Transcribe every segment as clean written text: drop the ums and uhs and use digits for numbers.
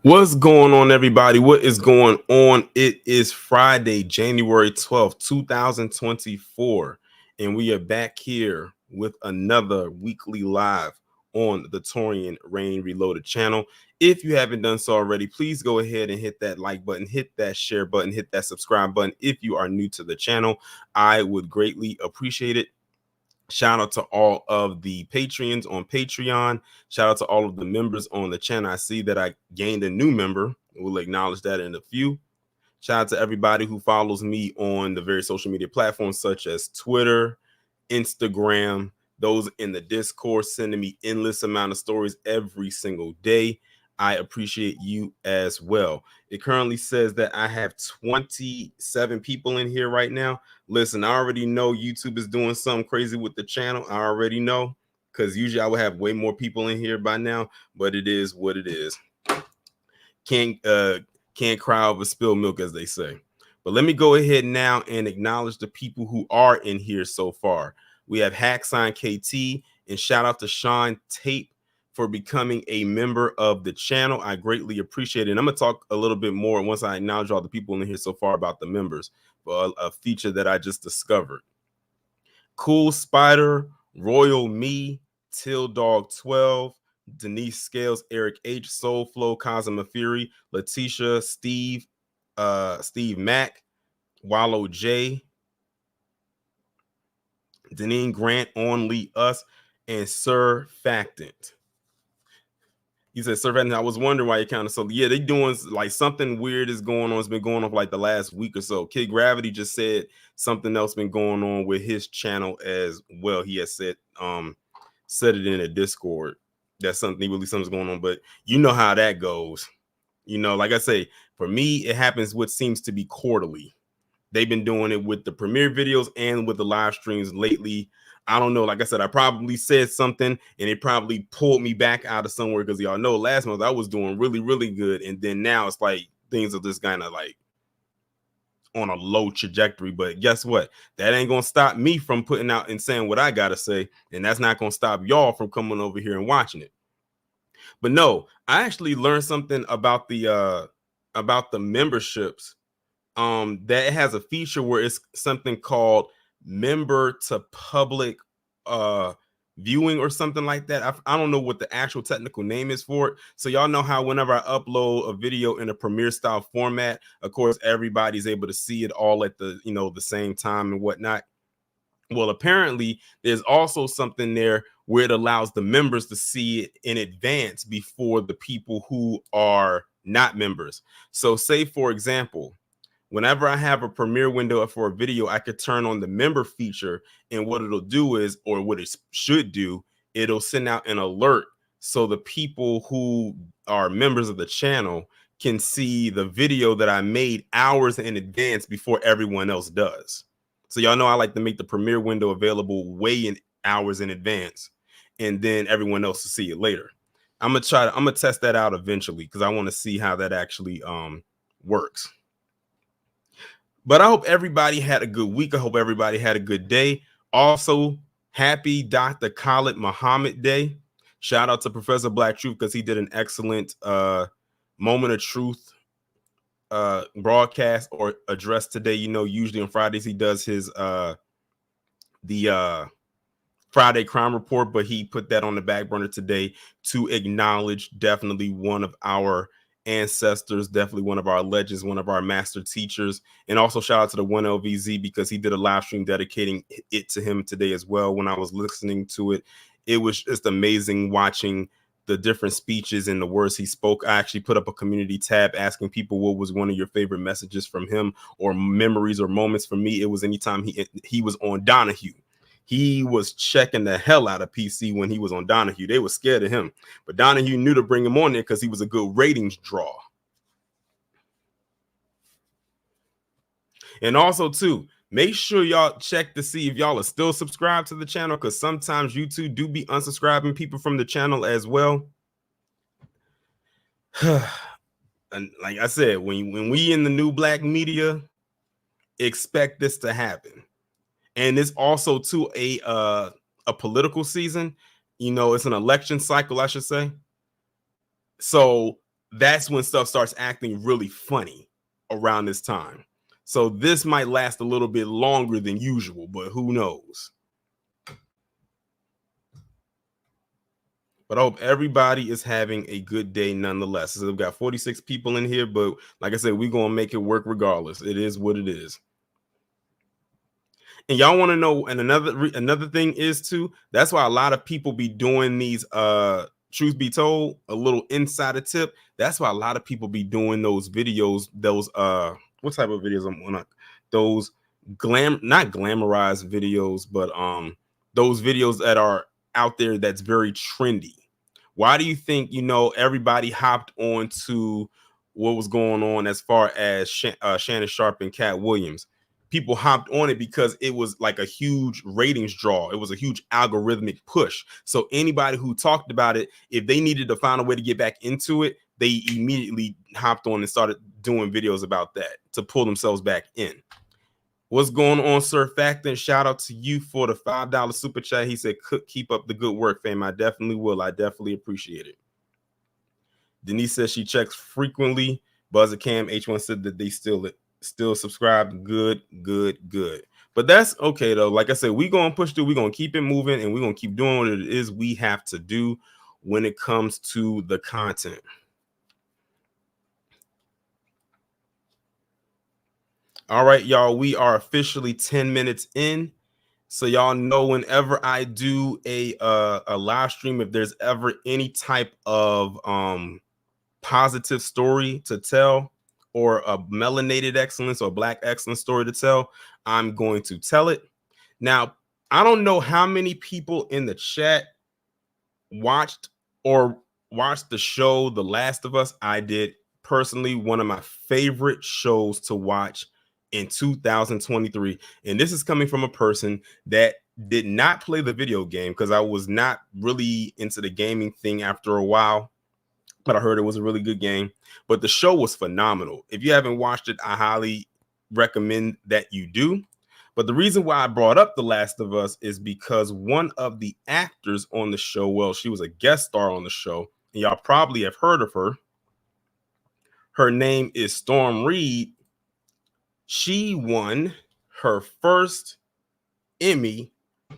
What's going on, everybody? What is going on? It is Friday, January 12th, 2024, and we are back here with another weekly live on the Torian Rain Reloaded channel. If you haven't done so already, please go ahead and hit that like button, hit that share button, hit that subscribe button. If you are new to the channel, I would greatly appreciate it. Shout out to all of the Patreons on Patreon. Shout out to all of the members on the channel. I see that I gained a new member. We'll acknowledge that in a few. Shout out to everybody who follows me on the various social media platforms such as Twitter, Instagram, those in the Discord sending me endless amount of stories every single day. I appreciate you as well. It currently says that I have 27 people in here right now. Listen, I already know YouTube is doing something crazy with the channel. I already know, because usually I would have way more people in here by now, but it is what it is. Can't cry over spilled milk, as they say. But let me go ahead now and acknowledge the people who are in here so far. We have Hacksign KT, and shout out to Sean Tape for becoming a member of the channel. I greatly appreciate it. And I'm going to talk a little bit more once I acknowledge all the people in here so far about the members, a feature that I just discovered. Cool Spider, Royal Me, Till Dog 12, Denise Scales, Eric H, Soulflow, Cosma Fury, Letitia, Steve Mack, Wallow J, Deneen Grant, Only Us, and Sir Factant. He said, Sir Factant, I was wondering why you counted. So yeah, they doing like something weird is going on. It's been going on for like the last week or so. Kid Gravity just said something else been going on with his channel as well. He has said it in a Discord that something's going on, but you know how that goes. You know, like I say, for me, it happens what seems to be quarterly. They've been doing it with the premiere videos and with the live streams lately. I don't know. Like I said, I probably said something and it probably pulled me back out of somewhere, because y'all know last month I was doing really, really good. And then now it's like things are just kind of like on a low trajectory. But guess what? That ain't going to stop me from putting out and saying what I got to say. And that's not going to stop y'all from coming over here and watching it. But no, I actually learned something about the memberships. That it has a feature where it's something called member to public viewing or something like that. I don't know what the actual technical name is for it. So y'all know how whenever I upload a video in a Premiere style format, of course everybody's able to see it all at the the same time and whatnot. Well, apparently there's also something there where it allows the members to see it in advance before the people who are not members. So say, for example, whenever I have a premiere window for a video, I could turn on the member feature, and what it'll do is, or what it should do, it'll send out an alert so the people who are members of the channel can see the video that I made hours in advance before everyone else does. So y'all know I like to make the premiere window available way in hours in advance, and then everyone else to see it later. I'm gonna test that out eventually, because I want to see how that actually works. But I hope everybody had a good week. I hope everybody had a good day. Also, happy Dr. Khalid Muhammad Day. Shout out to Professor Black Truth, because he did an excellent moment of truth broadcast or address today. You know, usually on Fridays he does his Friday crime report, but he put that on the back burner today to acknowledge definitely one of our ancestors, definitely one of our legends, one of our master teachers. And also shout out to the 1LVZ, because he did a live stream dedicating it to him today as well. When I was listening to it, it was just amazing watching the different speeches and the words he spoke. I actually put up a community tab asking people what was one of your favorite messages from him, or memories or moments. For me, it was anytime he was on Donahue. He was checking the hell out of PC when he was on Donahue. They were scared of him, but Donahue knew to bring him on there because he was a good ratings draw. And also, too, make sure y'all check to see if y'all are still subscribed to the channel, because sometimes YouTube do be unsubscribing people from the channel as well. And like I said, when we in the new black media, expect this to happen. And it's also to a political season. You know, it's an election cycle, I should say. So that's when stuff starts acting really funny around this time. So this might last a little bit longer than usual, but who knows? But I hope everybody is having a good day nonetheless. So we've got 46 people in here, but like I said, we're going to make it work regardless. It is what it is. And y'all want to know, and another thing is too, that's why a lot of people be doing these truth be told, a little insider tip. That's why a lot of people be doing those videos, those what type of videos I'm on, those not glamorized videos, but those videos that are out there that's very trendy. Why do you think, everybody hopped on to what was going on as far as Shannon Sharpe and Cat Williams? People hopped on it because it was like a huge ratings draw. It was a huge algorithmic push. So anybody who talked about it, if they needed to find a way to get back into it, they immediately hopped on and started doing videos about that to pull themselves back in. What's going on, Sir Factor? Shout out to you for the $5 super chat. He said, keep up the good work, fam. I definitely will. I definitely appreciate it. Denise says she checks frequently. Buzzer Cam H1 said that they still subscribe. Good. But that's okay, though. Like I said, we're going to push through. We're going to keep it moving, and we're going to keep doing what it is we have to do when it comes to the content. All right, y'all, we are officially 10 minutes in. So y'all know whenever I do a live stream, if there's ever any type of positive story to tell, or a melanated excellence or black excellence story to tell, I'm going to tell it. Now, I don't know how many people in the chat watched the show The Last of Us. I did. Personally, one of my favorite shows to watch in 2023. And this is coming from a person that did not play the video game, because I was not really into the gaming thing after a while, but I heard it was a really good game. But the show was phenomenal. If you haven't watched it, I highly recommend that you do. But the reason why I brought up The Last of Us is because one of the actors on the show, well, she was a guest star on the show, and y'all probably have heard of her. Her name is Storm Reed. She won her first Emmy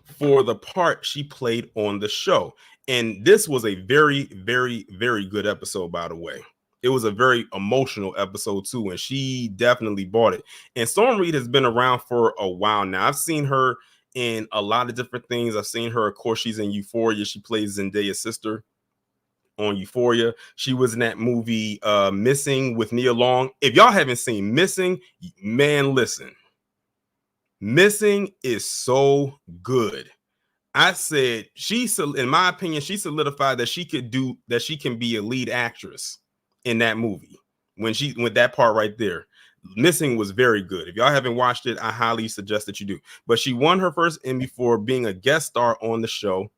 for the part she played on the show. And this was a very, very, very good episode, by the way. It was a very emotional episode too, and she definitely bought it. And Storm Reed has been around for a while now. I've seen her in a lot of different things. I've seen her, of course, she's in Euphoria. She plays Zendaya's sister on Euphoria. She was in that movie Missing with Nia Long. If y'all haven't seen Missing, man, listen. Missing is so good. I said in my opinion, she solidified that she can be a lead actress in that movie with that part right there. Missing was very good. If y'all haven't watched it, I highly suggest that you do. But she won her first Emmy for being a guest star on the show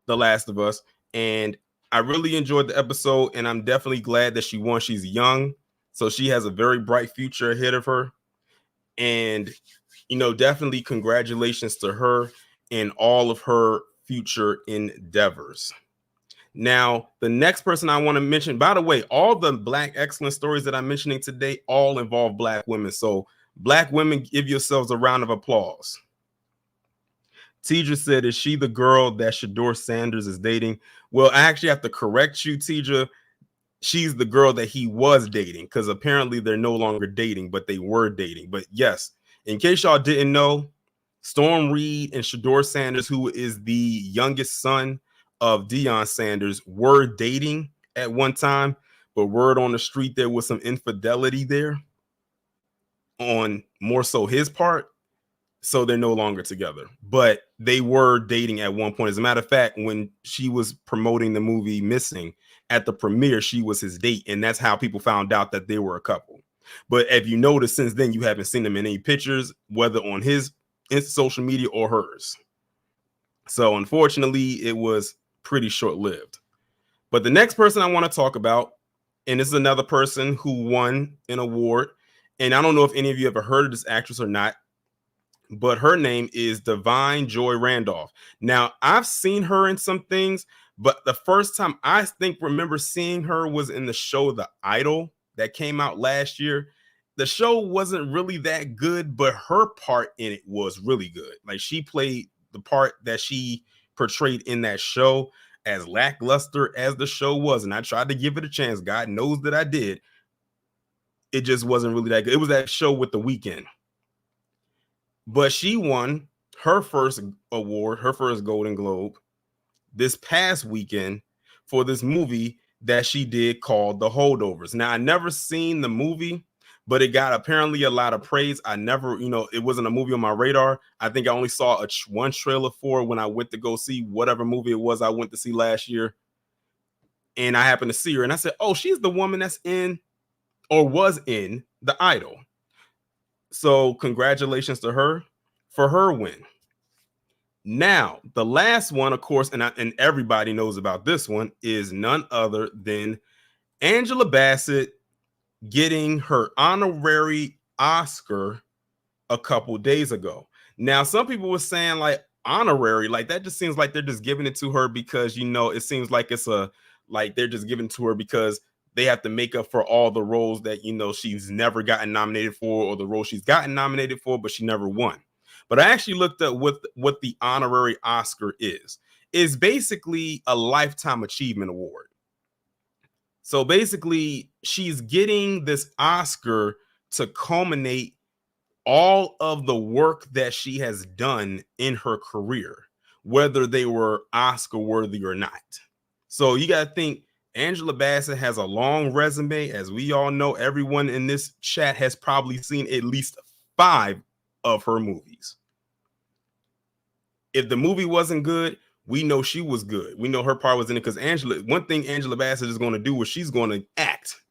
The Last of Us, and I really enjoyed the episode, and I'm definitely glad that she won. She's young, so she has a very bright future ahead of her. And definitely congratulations to her in all of her future endeavors. Now, the next person I want to mention, by the way, all the Black excellence stories that I'm mentioning today all involve Black women. So Black women, give yourselves a round of applause. Tidra said, is she the girl that Shador Sanders is dating? Well, I actually have to correct you, Tidra. She's the girl that he was dating, because apparently they're no longer dating, but they were dating. But yes, in case y'all didn't know, Storm Reed and Shador Sanders, who is the youngest son of Deion Sanders, were dating at one time, but word on the street there was some infidelity there on more so his part. So they're no longer together, but they were dating at one point. As a matter of fact, when she was promoting the movie Missing at the premiere, she was his date. And that's how people found out that they were a couple. But if you notice, since then, you haven't seen them in any pictures, whether on his social media or hers. So unfortunately, it was pretty short-lived. But the next person I want to talk about, and this is another person who won an award. And I don't know if any of you ever heard of this actress or not. but her name is Divine Joy Randolph. Now, I've seen her in some things, but the first time I think remember seeing her was in the show The Idol that came out last year. The show wasn't really that good, but her part in it was really good. Like, she played the part that she portrayed in that show, as lackluster as the show was. And I tried to give it a chance. God knows that I did. It just wasn't really that good. It was that show with The Weeknd. But she won her first award, her first Golden Globe, this past weekend for this movie that she did called The Holdovers. Now, I never seen the movie, but it got apparently a lot of praise. I never, it wasn't a movie on my radar. I think I only saw one trailer for it when I went to go see whatever movie it was I went to see last year. And I happened to see her and I said, oh, she's the woman that's in or was in The Idol. So congratulations to her for her win. Now, the last one, of course, and everybody knows about this one, is none other than Angela Bassett getting her honorary Oscar a couple days ago. Now, some people were saying like honorary, like that just seems like they're just giving it to her because, it seems like they're just giving it to her because they have to make up for all the roles that, she's never gotten nominated for, or the role she's gotten nominated for, but she never won. But I actually looked up what the honorary Oscar is. It's basically a lifetime achievement award. So basically, she's getting this Oscar to culminate all of the work that she has done in her career, whether they were Oscar worthy or not. So you got to think Angela Bassett has a long resume. As we all know, everyone in this chat has probably seen at least 5 of her movies. If the movie wasn't good, we know she was good. We know her part was in it because one thing Angela Bassett is going to do is she's going to act.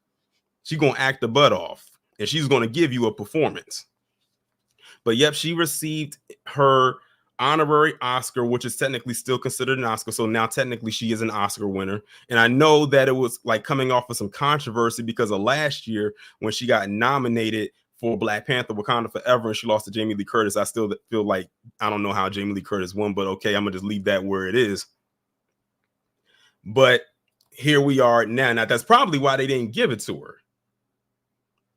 She's going to act the butt off and she's going to give you a performance. But yep, she received her honorary Oscar, which is technically still considered an Oscar. So now technically she is an Oscar winner. And I know that it was like coming off of some controversy because of last year when she got nominated for Black Panther Wakanda Forever and she lost to Jamie Lee Curtis. I still feel like I don't know how Jamie Lee Curtis won, but okay, I'm gonna just leave that where it is. But here we are now. Now that's probably why they didn't give it to her.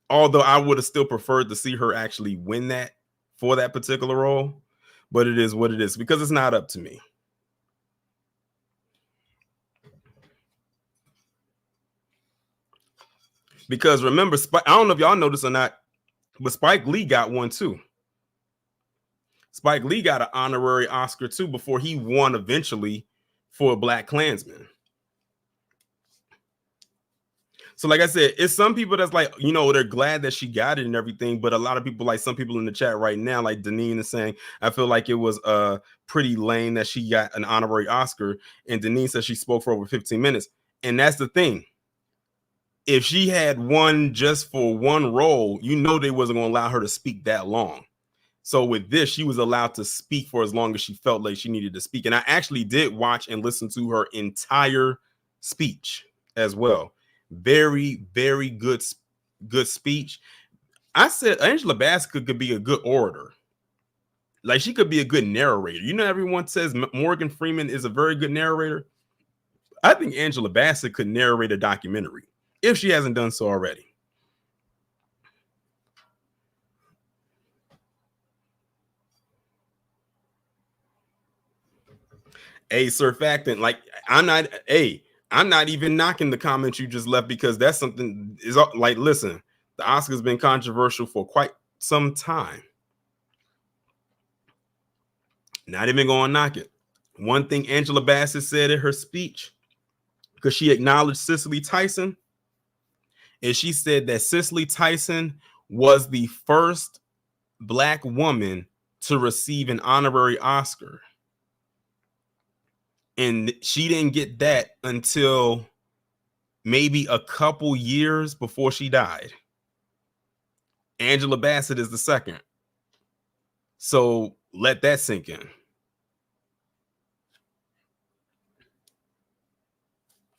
Although I would have still preferred to see her actually win that for that particular role, but it is what it is because it's not up to me. Because remember, I don't know if y'all noticed or not, but Spike Lee got one too. Spike Lee got an honorary Oscar too before he won eventually for Black Klansman. So like I said, it's some people that's like, they're glad that she got it and everything. But a lot of people, like some people in the chat right now, like Deneen is saying, I feel like it was pretty lame that she got an honorary Oscar. And Deneen says she spoke for over 15 minutes. And that's the thing. If she had won just for one role, they wasn't going to allow her to speak that long. So with this, she was allowed to speak for as long as she felt like she needed to speak. And I actually did watch and listen to her entire speech as well. Very, very good speech. I said Angela Bassett could be a good orator. Like she could be a good narrator. Everyone says Morgan Freeman is a very good narrator. I think Angela Bassett could narrate a documentary if she hasn't done so already. Hey, Surfactant, like I'm not even knocking the comment you just left because that's something is like, listen, the Oscars been controversial for quite some time. Not even going to knock it. One thing Angela Bassett said in her speech, because she acknowledged Cicely Tyson, and she said that Cicely Tyson was the first Black woman to receive an honorary Oscar. And she didn't get that until maybe a couple years before she died. Angela Bassett is the second. So let that sink in.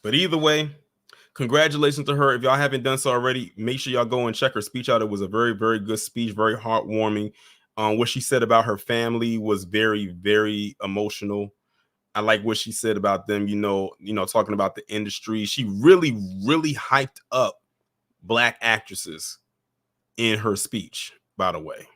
But either way, congratulations to her. If y'all haven't done so already, make sure y'all go and check her speech out. It was a very, very good speech, very heartwarming. What she said about her family was very, very emotional. I like what she said about them, talking about the industry. She really, really hyped up Black actresses in her speech, by the way.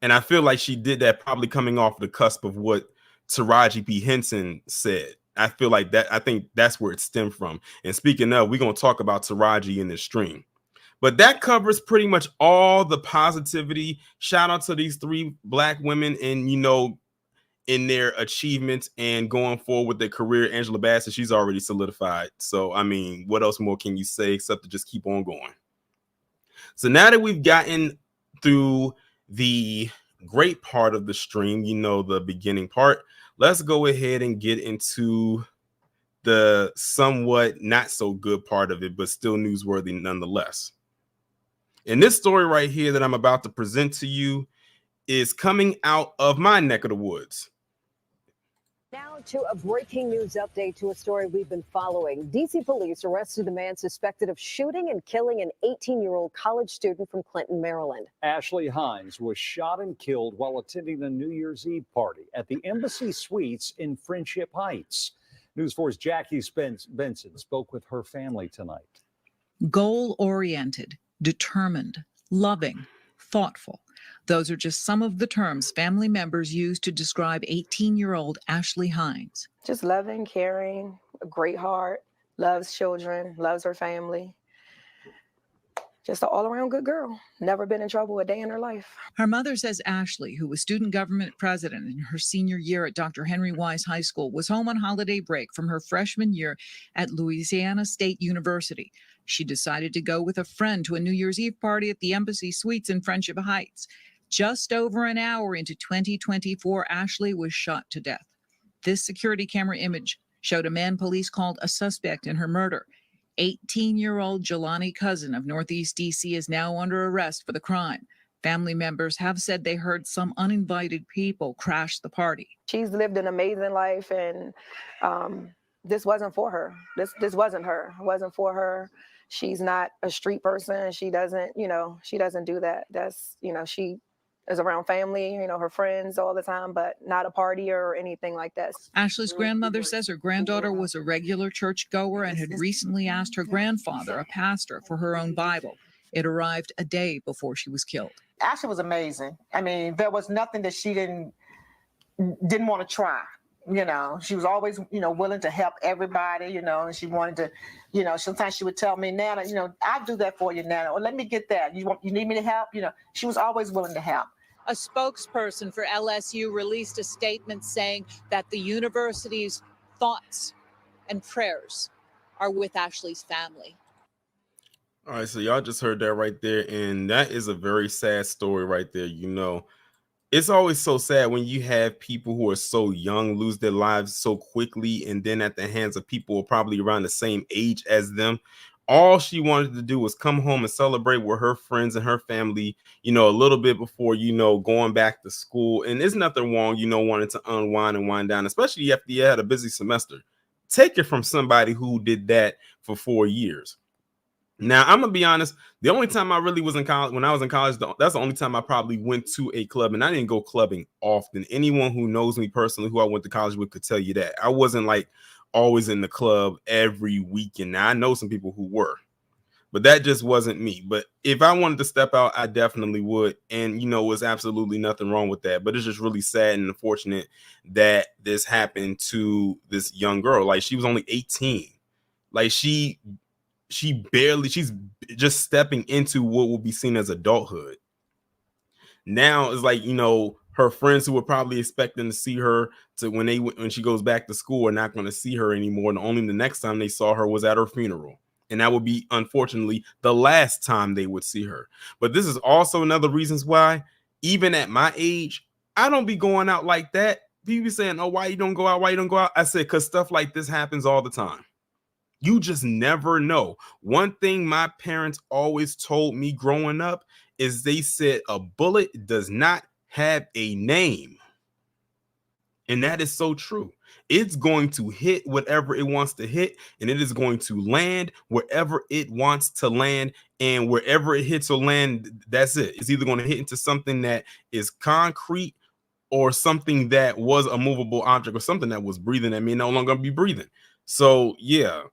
And I feel like she did that probably coming off the cusp of what Taraji P. Henson said. I feel like that, I think that's where it stemmed from. And speaking of, we're going to talk about Taraji in this stream. But that covers pretty much all the positivity. Shout out to these 3 Black women and, in their achievements and going forward with their career. Angela Bassett, she's already solidified. So, I mean, what else more can you say except to just keep on going? So now that we've gotten through the great part of the stream, the beginning part, let's go ahead and get into the somewhat not so good part of it, but still newsworthy nonetheless. And this story right here that I'm about to present to you is coming out of my neck of the woods. Now to a breaking news update to a story we've been following. D.C. police arrested the man suspected of shooting and killing an 18-year-old college student from Clinton, Maryland. Ashlei Hinds was shot and killed while attending a New Year's Eve party at the Embassy Suites in Friendship Heights. News 4's Jackie Benson spoke with her family tonight. Goal-oriented, determined, loving, thoughtful. Those are just some of the terms family members use to describe 18-year-old Ashlei Hinds. Just loving, caring, a great heart, loves children, loves her family. Just an all-around good girl. Never been in trouble a day in her life. Her mother says Ashlei, who was student government president in her senior year at Dr. Henry Wise High School, was home on holiday break from her freshman year at Louisiana State University. She decided to go with a friend to a New Year's Eve party at the Embassy Suites in Friendship Heights. Just over an hour into 2024, Ashlei was shot to death. This security camera image showed a man police called a suspect in her murder. 18-year-old Jelani Cousin of Northeast D.C. is now under arrest for the crime. Family members have said they heard some uninvited people crash the party. She's lived an amazing life, and this wasn't for her. This wasn't her. It wasn't for her. She's not a street person. She doesn't do that. That's, she is around family, her friends all the time, but not a partier or anything like that. Ashlei's grandmother says her granddaughter was a regular churchgoer and had recently asked her grandfather, a pastor, for her own Bible. It arrived a day before she was killed. Ashlei was amazing. I mean, there was nothing that she didn't want to try. She was always, willing to help everybody, and she wanted to, sometimes she would tell me, Nana, I'll do that for you, Nana, or let me get that. You need me to help? She was always willing to help. A spokesperson for LSU released a statement saying that the university's thoughts and prayers are with Ashlei's family. All right, so y'all just heard that right there, and that is a very sad story right there. It's always so sad when you have people who are so young lose their lives so quickly, and then at the hands of people who are probably around the same age as them. All she wanted to do was come home and celebrate with her friends and her family, a little bit before, going back to school. And there's nothing wrong, wanting to unwind and wind down, especially after you had a busy semester. Take it from somebody who did that for 4 years. Now, I'm going to be honest, the only time I really was in college, when I was in college, that's the only time I probably went to a club, and I didn't go clubbing often. Anyone who knows me personally, who I went to college with, could tell you that. I wasn't like always in the club every weekend. Now, I know some people who were, but that just wasn't me. But if I wanted to step out, I definitely would. And, was absolutely nothing wrong with that. But it's just really sad and unfortunate that this happened to this young girl. Like, she was only 18. Like, she's just stepping into what will be seen as adulthood. Now it's like, her friends who were probably expecting to see her when she goes back to school are not going to see her anymore. And only the next time they saw her was at her funeral. And that would be, unfortunately, the last time they would see her. But this is also another reasons why, even at my age, I don't be going out like that. People be saying, oh, why you don't go out? Why you don't go out? I said, because stuff like this happens all the time. You just never know. One thing my parents always told me growing up is they said a bullet does not have a name. And that is so true. It's going to hit whatever it wants to hit, and it is going to land wherever it wants to land. And wherever it hits or land, that's it. It's either going to hit into something that is concrete or something that was a movable object or something that was breathing that may no longer be breathing. So yeah,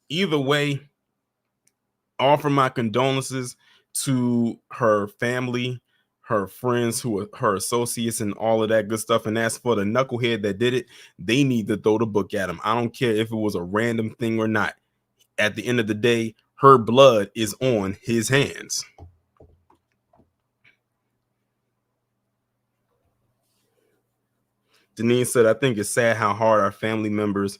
either way, offer my condolences to her family, her friends, who are her associates, and all of that good stuff. And as for the knucklehead that did it, they need to throw the book at him. I don't care if it was a random thing or not. At the end of the day, her blood is on his hands. Denise said, I think it's sad how hard our family members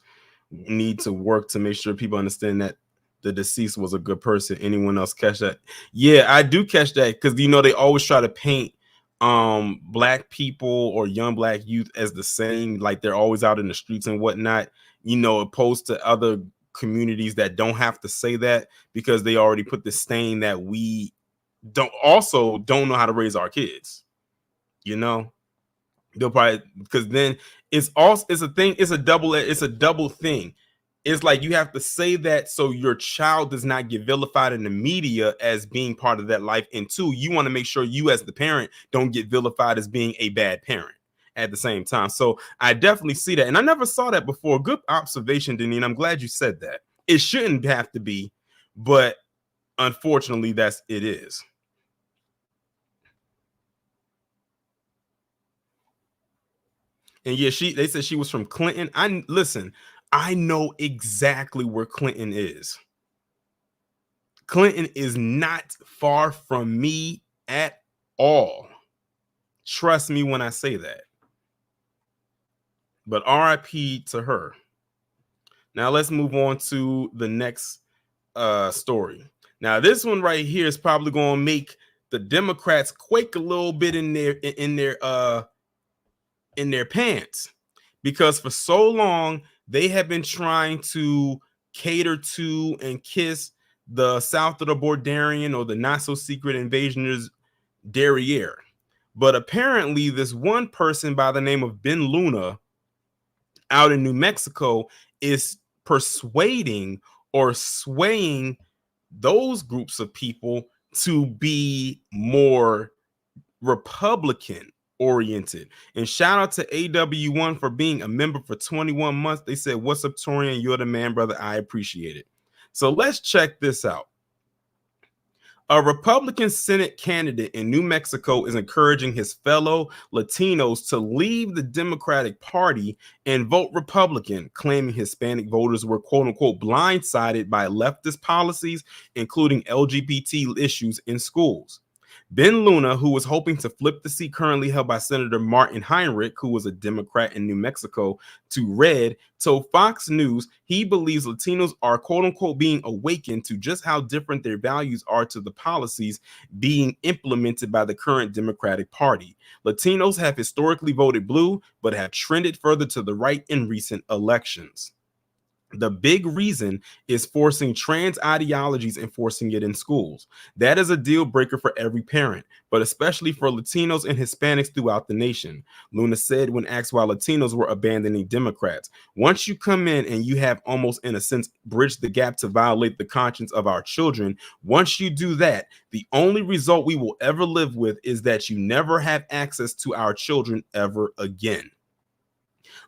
need to work to make sure people understand that the deceased was a good person. Anyone else catch that? Yeah, I do catch that, because they always try to paint black people or young black youth as the same, like they're always out in the streets and whatnot, opposed to other communities that don't have to say that, because they already put the stain that we don't know how to raise our kids. They'll probably, because then it's a double thing. It's like you have to say that so your child does not get vilified in the media as being part of that life, and two, you want to make sure you as the parent don't get vilified as being a bad parent at the same time. So I definitely see that, and I never saw that before. Good observation, Denise. I'm glad you said that. It shouldn't have to be, but unfortunately it is. And yeah, they said she was from Clinton. I know exactly where Clinton is. Clinton is not far from me at all. Trust me when I say that. But RIP to her. Now let's move on to the next story. Now this one right here is probably going to make the Democrats quake a little bit in their pants, because for so long they have been trying to cater to and kiss the south of the Bordarian, or the not so secret invasioners derriere. But apparently this one person by the name of Ben Luna out in New Mexico is persuading or swaying those groups of people to be more Republican oriented. And shout out to AW1 for being a member for 21 months. They said, what's up, Torian? You're the man, brother. I appreciate it. So let's check this out. A Republican Senate candidate in New Mexico is encouraging his fellow Latinos to leave the Democratic Party and vote Republican, claiming Hispanic voters were quote unquote blindsided by leftist policies, including LGBT issues in schools. Ben Luna, who was hoping to flip the seat currently held by Senator Martin Heinrich, who was a Democrat in New Mexico, to red, told Fox News he believes Latinos are quote-unquote being awakened to just how different their values are to the policies being implemented by the current Democratic Party. Latinos have historically voted blue, but have trended further to the right in recent elections. The big reason is forcing trans ideologies and forcing it in schools. That is a deal breaker for every parent, but especially for Latinos and Hispanics throughout the nation. Luna said when asked why Latinos were abandoning Democrats. Once you come in and you have almost, in a sense, bridged the gap to violate the conscience of our children, once you do that, the only result we will ever live with is that you never have access to our children ever again.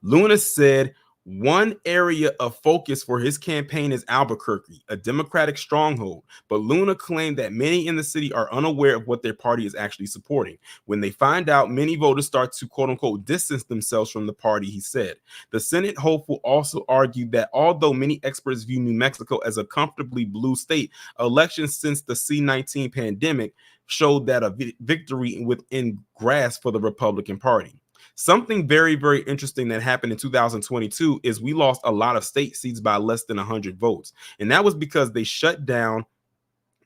Luna said, one area of focus for his campaign is Albuquerque, a Democratic stronghold, but Luna claimed that many in the city are unaware of what their party is actually supporting. When they find out, many voters start to quote-unquote distance themselves from the party, he said. The Senate hopeful also argued that although many experts view New Mexico as a comfortably blue state, elections since the C-19 pandemic showed that a victory within grasp for the Republican Party. Something very, very interesting that happened in 2022 is we lost a lot of state seats by less than 100 votes. And that was because they shut down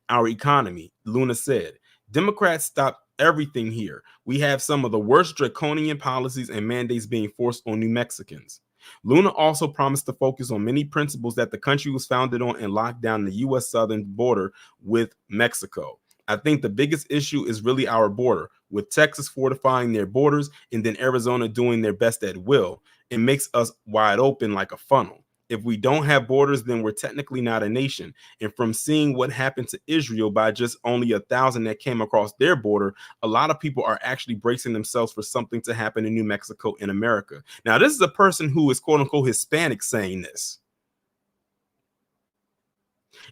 our economy, Luna said. Democrats stopped everything here. We have some of the worst draconian policies and mandates being forced on New Mexicans. Luna also promised to focus on many principles that the country was founded on and lock down the U.S. southern border with Mexico. I think the biggest issue is really our border, with Texas fortifying their borders and then Arizona doing their best at will. It makes us wide open like a funnel. If we don't have borders, then we're technically not a nation. And from seeing what happened to Israel by just only 1,000 that came across their border, a lot of people are actually bracing themselves for something to happen in New Mexico in America. Now, this is a person who is quote unquote Hispanic saying this.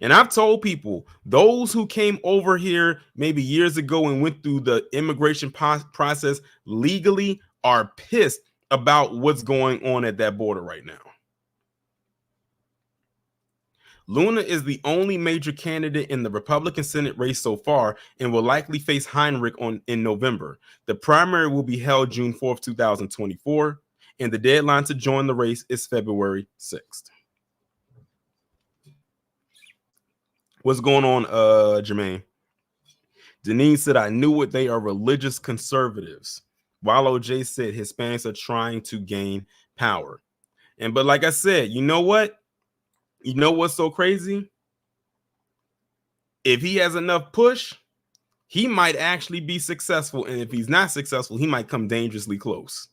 And I've told people, those who came over here maybe years ago and went through the immigration process legally are pissed about what's going on at that border right now. Luna is the only major candidate in the Republican Senate race so far and will likely face Heinrich in November. The primary will be held June 4th, 2024, and the deadline to join the race is February 6th. What's going on, Jermaine? Denise said, I knew it. They are religious conservatives. While OJ said Hispanics are trying to gain power. But like I said, you know what? You know what's so crazy? If he has enough push, he might actually be successful. And if he's not successful, he might come dangerously close.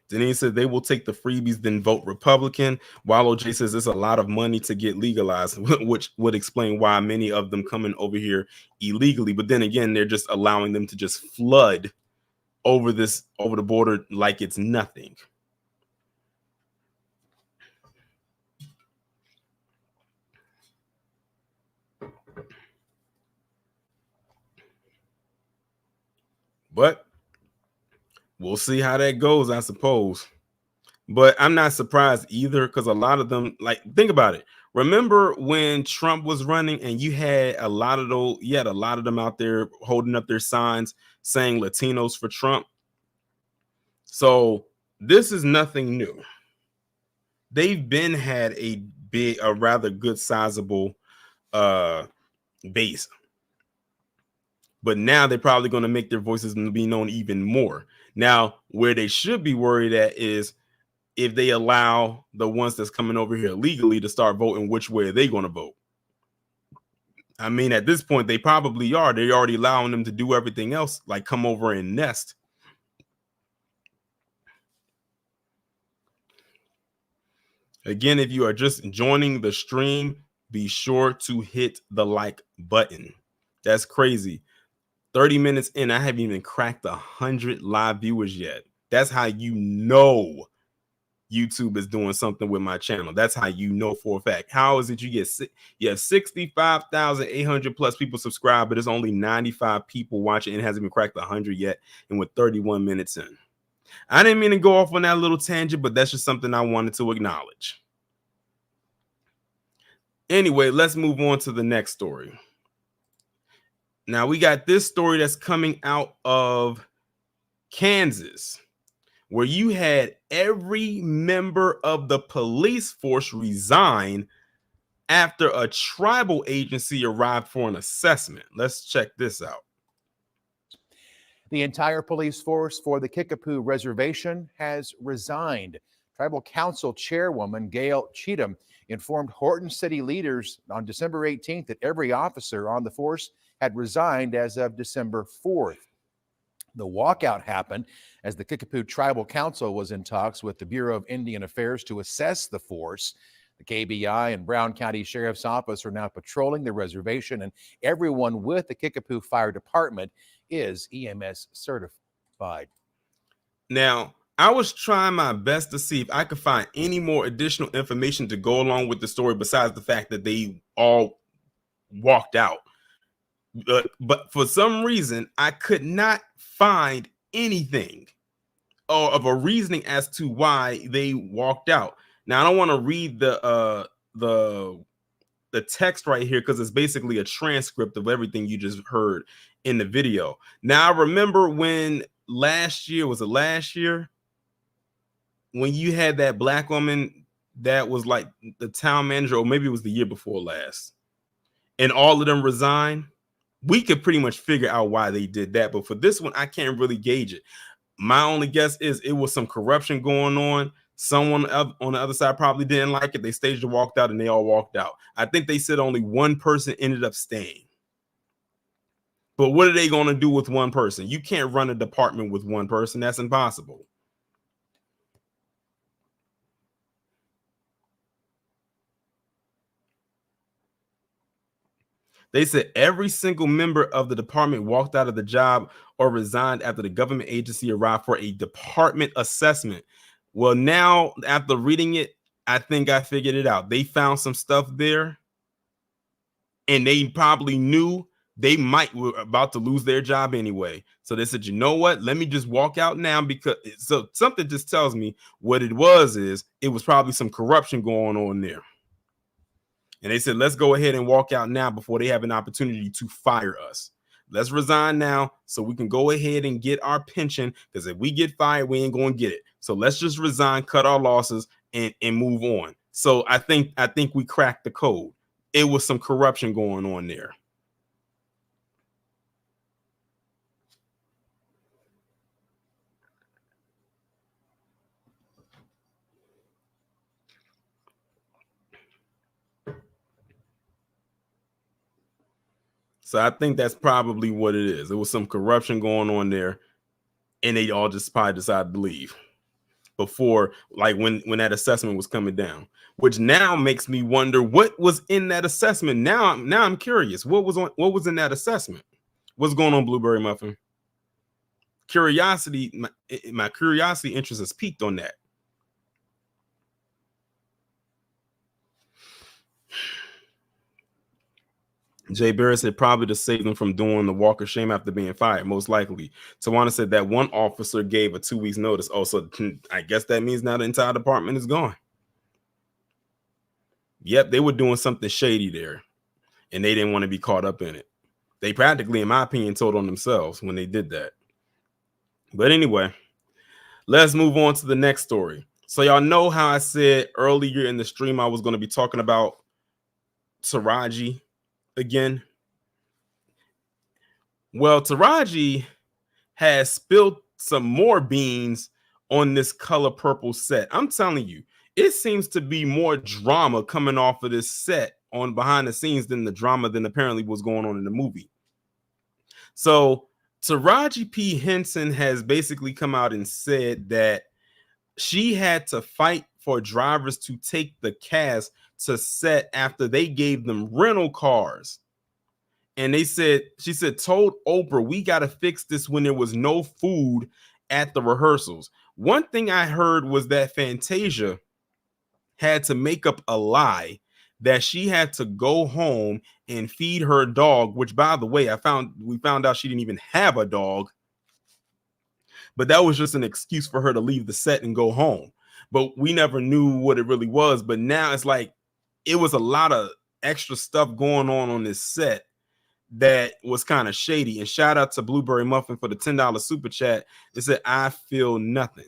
Denise said they will take the freebies, then vote Republican. While OJ says it's a lot of money to get legalized, which would explain why many of them coming over here illegally. But then again, they're just allowing them to just flood over the border like it's nothing. But we'll see how that goes, I suppose. But I'm not surprised either, because a lot of them, like, think about it. Remember when Trump was running and you had a lot of them out there holding up their signs saying Latinos for Trump. So this is nothing new. They've had a rather good sizable base. But now they're probably going to make their voices be known even more. Now, where they should be worried at is if they allow the ones that's coming over here legally to start voting, which way are they going to vote? I mean, at this point, they probably are. They're already allowing them to do everything else, like come over and nest. Again, if you are just joining the stream, be sure to hit the like button. That's crazy. 30 minutes in, I haven't even cracked 100 live viewers yet. That's how you know YouTube is doing something with my channel. That's how you know for a fact. How is it you have 65,800 plus people subscribed, but there's only 95 people watching and it hasn't even cracked 100 yet, and with 31 minutes in. I didn't mean to go off on that little tangent, but that's just something I wanted to acknowledge. Anyway, let's move on to the next story. Now we got this story that's coming out of Kansas, where you had every member of the police force resign after a tribal agency arrived for an assessment. Let's check this out. The entire police force for the Kickapoo Reservation has resigned. Tribal Council Chairwoman Gail Cheatham informed Horton City leaders on December 18th that every officer on the force had resigned as of December 4th. The walkout happened as the Kickapoo Tribal Council was in talks with the Bureau of Indian Affairs to assess the force. The KBI and Brown County Sheriff's Office are now patrolling the reservation, and everyone with the Kickapoo Fire Department is EMS certified. Now, I was trying my best to see if I could find any more additional information to go along with the story besides the fact that they all walked out. But for some reason, I could not find anything or of a reasoning as to why they walked out. Now, I don't want to read the text right here because it's basically a transcript of everything you just heard in the video. Now, I remember when last year, when you had that black woman that was like the town manager, or maybe it was the year before last, and all of them resigned. We could pretty much figure out why they did that. But for this one, I can't really gauge it. My only guess is it was some corruption going on. Someone on the other side probably didn't like it. They staged and walked out, and they all walked out. I think they said only one person ended up staying. But what are they going to do with one person? You can't run a department with one person. That's impossible. They said every single member of the department walked out of the job or resigned after the government agency arrived for a department assessment. Well, now after reading it, I think I figured it out. They found some stuff there, and they probably knew they were about to lose their job anyway. So they said, you know what? Let me just walk out now, because so something just tells me what it was probably some corruption going on there. And they said, let's go ahead and walk out now before they have an opportunity to fire us. Let's resign now so we can go ahead and get our pension, because if we get fired, we ain't going to get it. So let's just resign, cut our losses, and move on. So I think we cracked the code. It was some corruption going on there. So I think that's probably what it is. It was some corruption going on there, and they all just probably decided to leave before, like when that assessment was coming down, which now makes me wonder what was in that assessment. Now I'm curious. What was in that assessment? What's going on, Blueberry Muffin? My curiosity interest is peaked on that. Jay Barrett said probably to save them from doing the walk of shame after being fired, most likely. Tawana said that one officer gave a 2 weeks notice. Oh, so I guess that means now the entire department is gone. Yep, they were doing something shady there, and they didn't want to be caught up in it. They practically, in my opinion, told on themselves when they did that. But anyway, let's move on to the next story. So y'all know how I said earlier in the stream I was going to be talking about Taraji again. Well, Taraji has spilled some more beans on this Color Purple set. I'm telling you, it seems to be more drama coming off of this set on behind the scenes than the drama than apparently was going on in the movie. So Taraji P. Henson has basically come out and said that she had to fight for drivers to take the cast to set after they gave them rental cars. And she said, told Oprah, we got to fix this when there was no food at the rehearsals. One thing I heard was that Fantasia had to make up a lie that she had to go home and feed her dog, which, by the way, we found out she didn't even have a dog. But that was just an excuse for her to leave the set and go home. But we never knew what it really was. But now it's like it was a lot of extra stuff going on this set that was kind of shady. And shout out to Blueberry Muffin for the $10 super chat. It said, I feel nothing.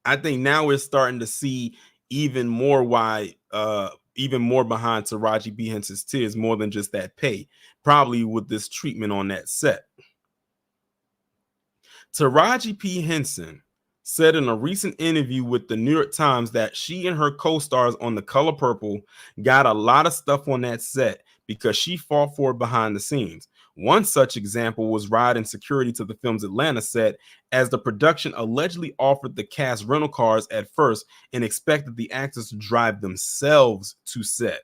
I think now we're starting to see even more behind Taraji P. Henson's tears, more than just that pay, probably with this treatment on that set. Taraji P. Henson said in a recent interview with the New York Times that she and her co-stars on The Color Purple got a lot of stuff on that set because she fought for it behind the scenes. One such example was riding security to the film's Atlanta set, as the production allegedly offered the cast rental cars at first and expected the actors to drive themselves to set.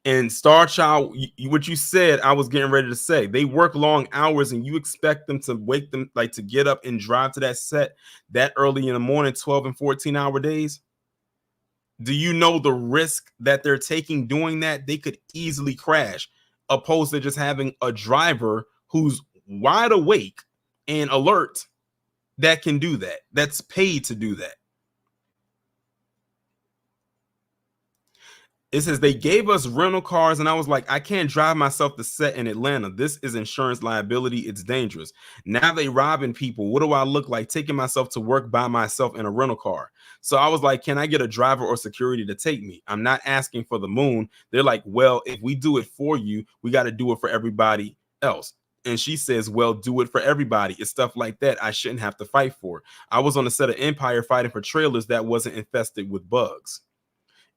And Star Child, what you said, I was getting ready to say. They work long hours, and you expect them to wake them, like, to get up and drive to that set that early in the morning, 12 and 14-hour days. Do you know the risk that they're taking doing that? They could easily crash, opposed to just having a driver who's wide awake and alert that can do that, that's paid to do that. It says they gave us rental cars, and I was like, I can't drive myself to set in Atlanta. This is insurance liability. It's dangerous. Now they robbing people. What do I look like taking myself to work by myself in a rental car? So I was like, can I get a driver or security to take me? I'm not asking for the moon. They're like, well, if we do it for you, we got to do it for everybody else. And she says, well, do it for everybody. It's stuff like that I shouldn't have to fight for. I was on the set of Empire fighting for trailers that wasn't infested with bugs.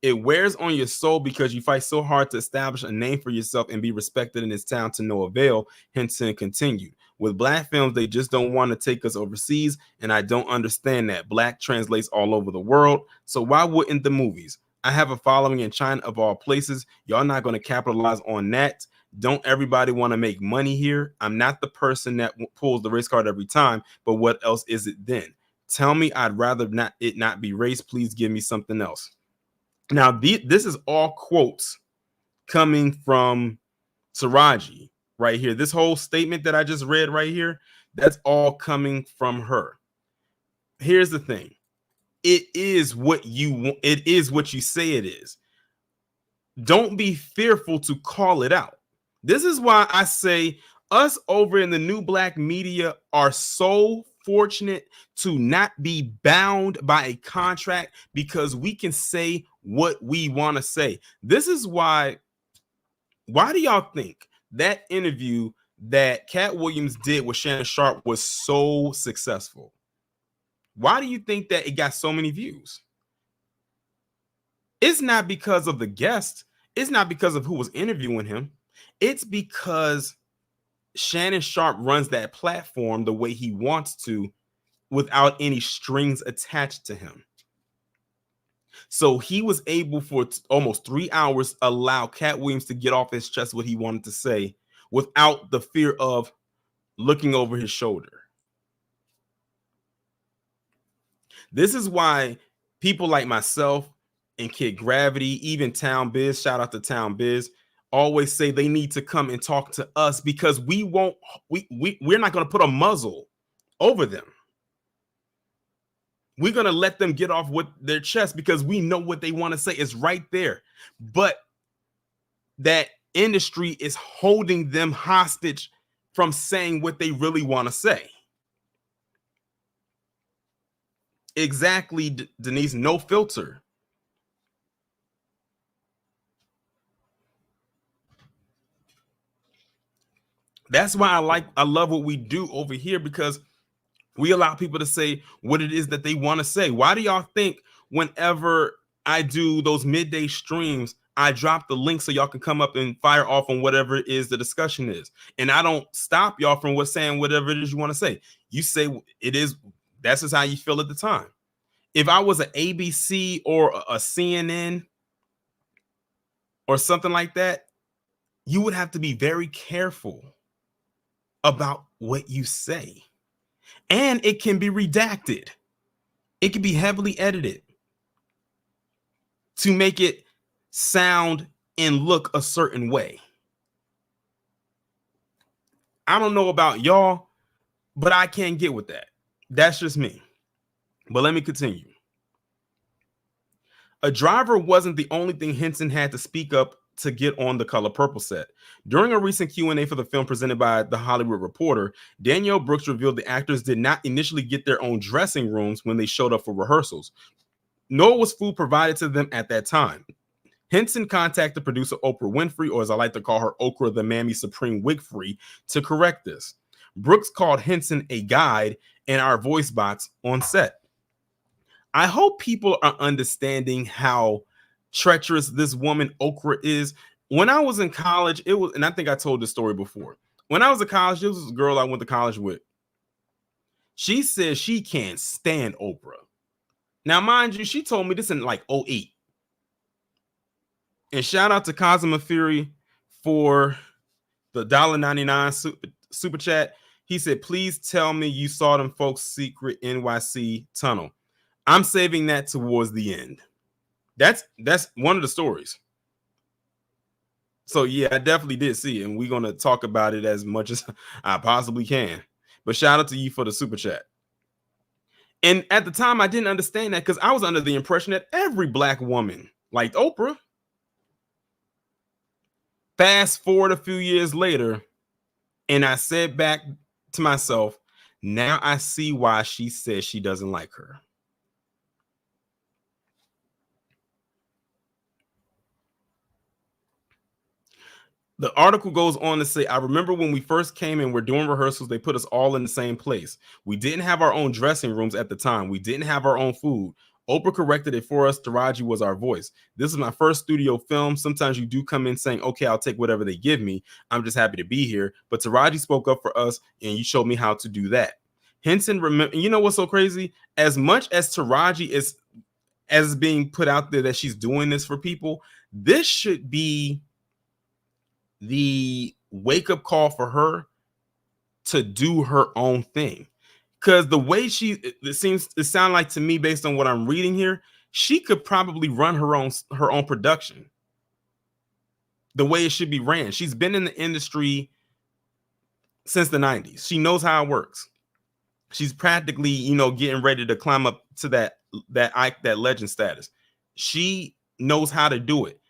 It wears on your soul because you fight so hard to establish a name for yourself and be respected in this town to no avail. Henson continued. With Black films, they just don't want to take us overseas, and I don't understand that. Black translates all over the world, so why wouldn't the movies? I have a following in China of all places. Y'all not going to capitalize on that. Don't everybody want to make money here? I'm not the person that pulls the race card every time, but what else is it then? Tell me I'd rather not be race. Please give me something else. Now, this is all quotes coming from Taraji right here. This whole statement that I just read right here, that's all coming from her. Here's the thing. It is what you want. It is what you say it is. Don't be fearful to call it out. This is why I say us over in the new Black media are so fortunate to not be bound by a contract, because we can say what we want to say. This is why do y'all think that interview that Cat Williams did with Shannon Sharpe was so successful? Why do you think that it got so many views? It's not because of the guest. It's not because of who was interviewing him. It's because Shannon Sharpe runs that platform the way he wants to, without any strings attached to him. So he was able for almost 3 hours allow Cat Williams to get off his chest what he wanted to say without the fear of looking over his shoulder. This is why people like myself and Kid Gravity, even Town Biz, shout out to Town Biz, always say they need to come and talk to us, because we're not going to put a muzzle over them. We're going to let them get off with their chest because we know what they want to say is right there. But that industry is holding them hostage from saying what they really want to say. Exactly, Denise, no filter. That's why I love what we do over here, because we allow people to say what it is that they want to say. Why do y'all think whenever I do those midday streams, I drop the link so y'all can come up and fire off on whatever it is the discussion is? And I don't stop y'all from saying whatever it is you want to say. You say it is, that's just how you feel at the time. If I was an ABC or a CNN or something like that, you would have to be very careful about what you say. And it can be redacted. It can be heavily edited to make it sound and look a certain way. I don't know about y'all, but I can't get with that. That's just me. But let me continue. A driver wasn't the only thing Henson had to speak up to get on The Color Purple set. During a recent Q&A for the film presented by The Hollywood Reporter, Danielle Brooks revealed the actors did not initially get their own dressing rooms when they showed up for rehearsals, nor was food provided to them at that time. Henson contacted producer Oprah Winfrey, or as I like to call her, Okra the Mammy Supreme Wigfrey, to correct this. Brooks called Henson a guide in our voice box on set. I hope people are understanding how treacherous this woman Okra is. When I was in college, it was, and I think I told this story before. When I was in college, there was this girl I went to college with. She says she can't stand Oprah. Now, mind you, she told me this in like 2008. And shout out to Cosmo Fury for the $1.99 super chat. He said, please tell me you saw them folks' secret NYC tunnel. I'm saving that towards the end. That's one of the stories. So yeah, I definitely did see it, and we're gonna talk about it as much as I possibly can. But shout out to you for the super chat. And at the time, I didn't understand that because I was under the impression that every Black woman liked Oprah. Fast forward a few years later, and I said back to myself, now I see why she says she doesn't like her. The article goes on to say, I remember when we first came and we're doing rehearsals, they put us all in the same place. We didn't have our own dressing rooms at the time. We didn't have our own food. Oprah corrected it for us. Taraji was our voice. This is my first studio film. Sometimes you do come in saying, okay, I'll take whatever they give me. I'm just happy to be here. But Taraji spoke up for us, and you showed me how to do that. Henson, remember, you know what's so crazy? As much as Taraji is as being put out there that she's doing this for people, this should be the wake-up call for her to do her own thing. Because the way it sounds like to me, based on what I'm reading here, she could probably run her own production the way it should be ran. She's been in the industry since the 90s. She knows how it works. She's practically, getting ready to climb up to that legend status. She knows how to do it.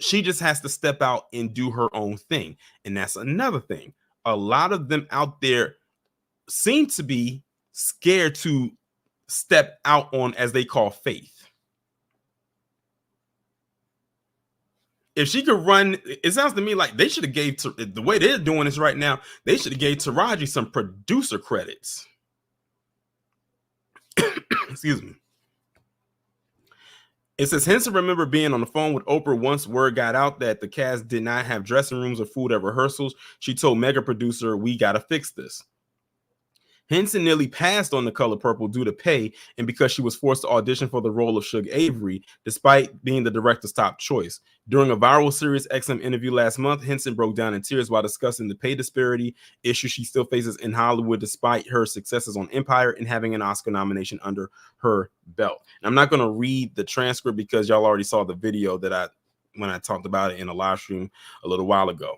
She just has to step out and do her own thing. And that's another thing. A lot of them out there seem to be scared to step out on, as they call, faith. If she could run, it sounds to me like they should have gave the way they're doing this right now. They should have gave Taraji some producer credits. Excuse me. It says, Henson remember being on the phone with Oprah once word got out that the cast did not have dressing rooms or food at rehearsals. She told mega producer, we got to fix this. Henson nearly passed on The Color Purple due to pay and because she was forced to audition for the role of Suge Avery, despite being the director's top choice. During a viral Sirius XM interview last month, Henson broke down in tears while discussing the pay disparity issue she still faces in Hollywood, despite her successes on Empire and having an Oscar nomination under her belt. And I'm not going to read the transcript because y'all already saw the video when I talked about it in a live stream a little while ago.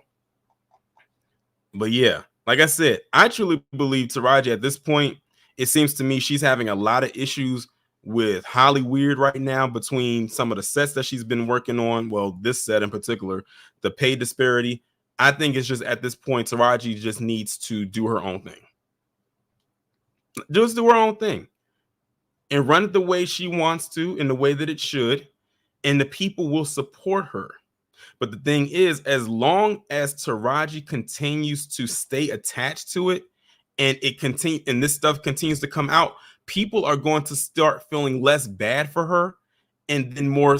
But yeah. Like I said, I truly believe Taraji at this point, it seems to me she's having a lot of issues with Hollywood right now between some of the sets that she's been working on. Well, this set in particular, the pay disparity. I think it's just at this point, Taraji just needs to do her own thing. Just do her own thing and run it the way she wants to, in the way that it should, and the people will support her. But the thing is, as long as Taraji continues to stay attached to it and this stuff continues to come out, people are going to start feeling less bad for her and then more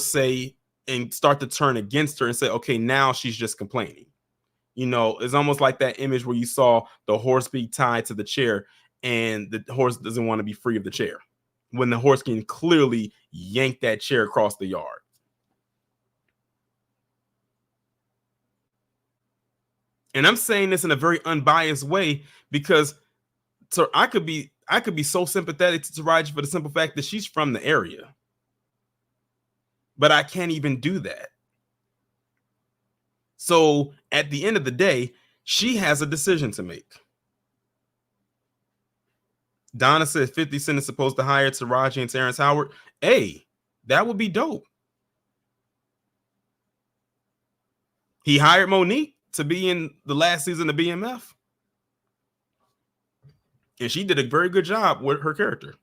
and start to turn against her and say, okay, now she's just complaining. It's almost like that image where you saw the horse be tied to the chair and the horse doesn't want to be free of the chair when the horse can clearly yank that chair across the yard. And I'm saying this in a very unbiased way because I could be so sympathetic to Taraji for the simple fact that she's from the area. But I can't even do that. So at the end of the day, she has a decision to make. Donna said 50 Cent is supposed to hire Taraji and Terrence Howard. Hey, that would be dope. He hired Monique to be in the last season of BMF. And she did a very good job with her character.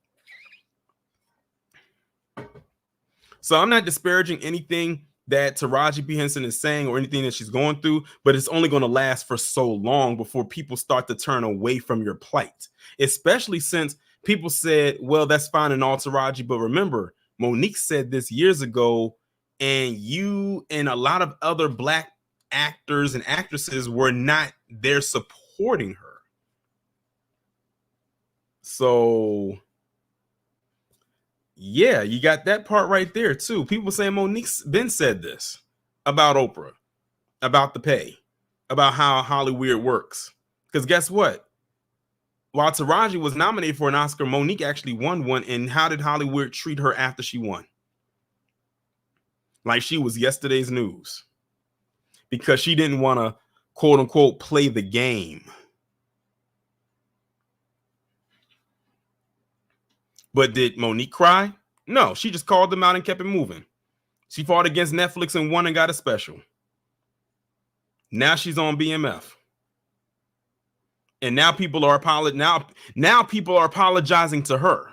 So I'm not disparaging anything that Taraji P. Henson is saying or anything that she's going through, but it's only going to last for so long before people start to turn away from your plight, especially since people said, well, that's fine and all, Taraji, but remember, Monique said this years ago, and you and a lot of other Black actors and actresses were not there supporting her. So yeah, you got that part right there too. People saying Monique's been said this about Oprah, about the pay, about how Hollywood works. Because guess what? While Taraji was nominated for an Oscar, Monique actually won one. And how did Hollywood treat her after she won? Like she was yesterday's news. Because she didn't want to, quote unquote, play the game. But did Monique cry? No, she just called them out and kept it moving. She fought against Netflix and won and got a special. Now she's on BMF. And now people are apologizing to her.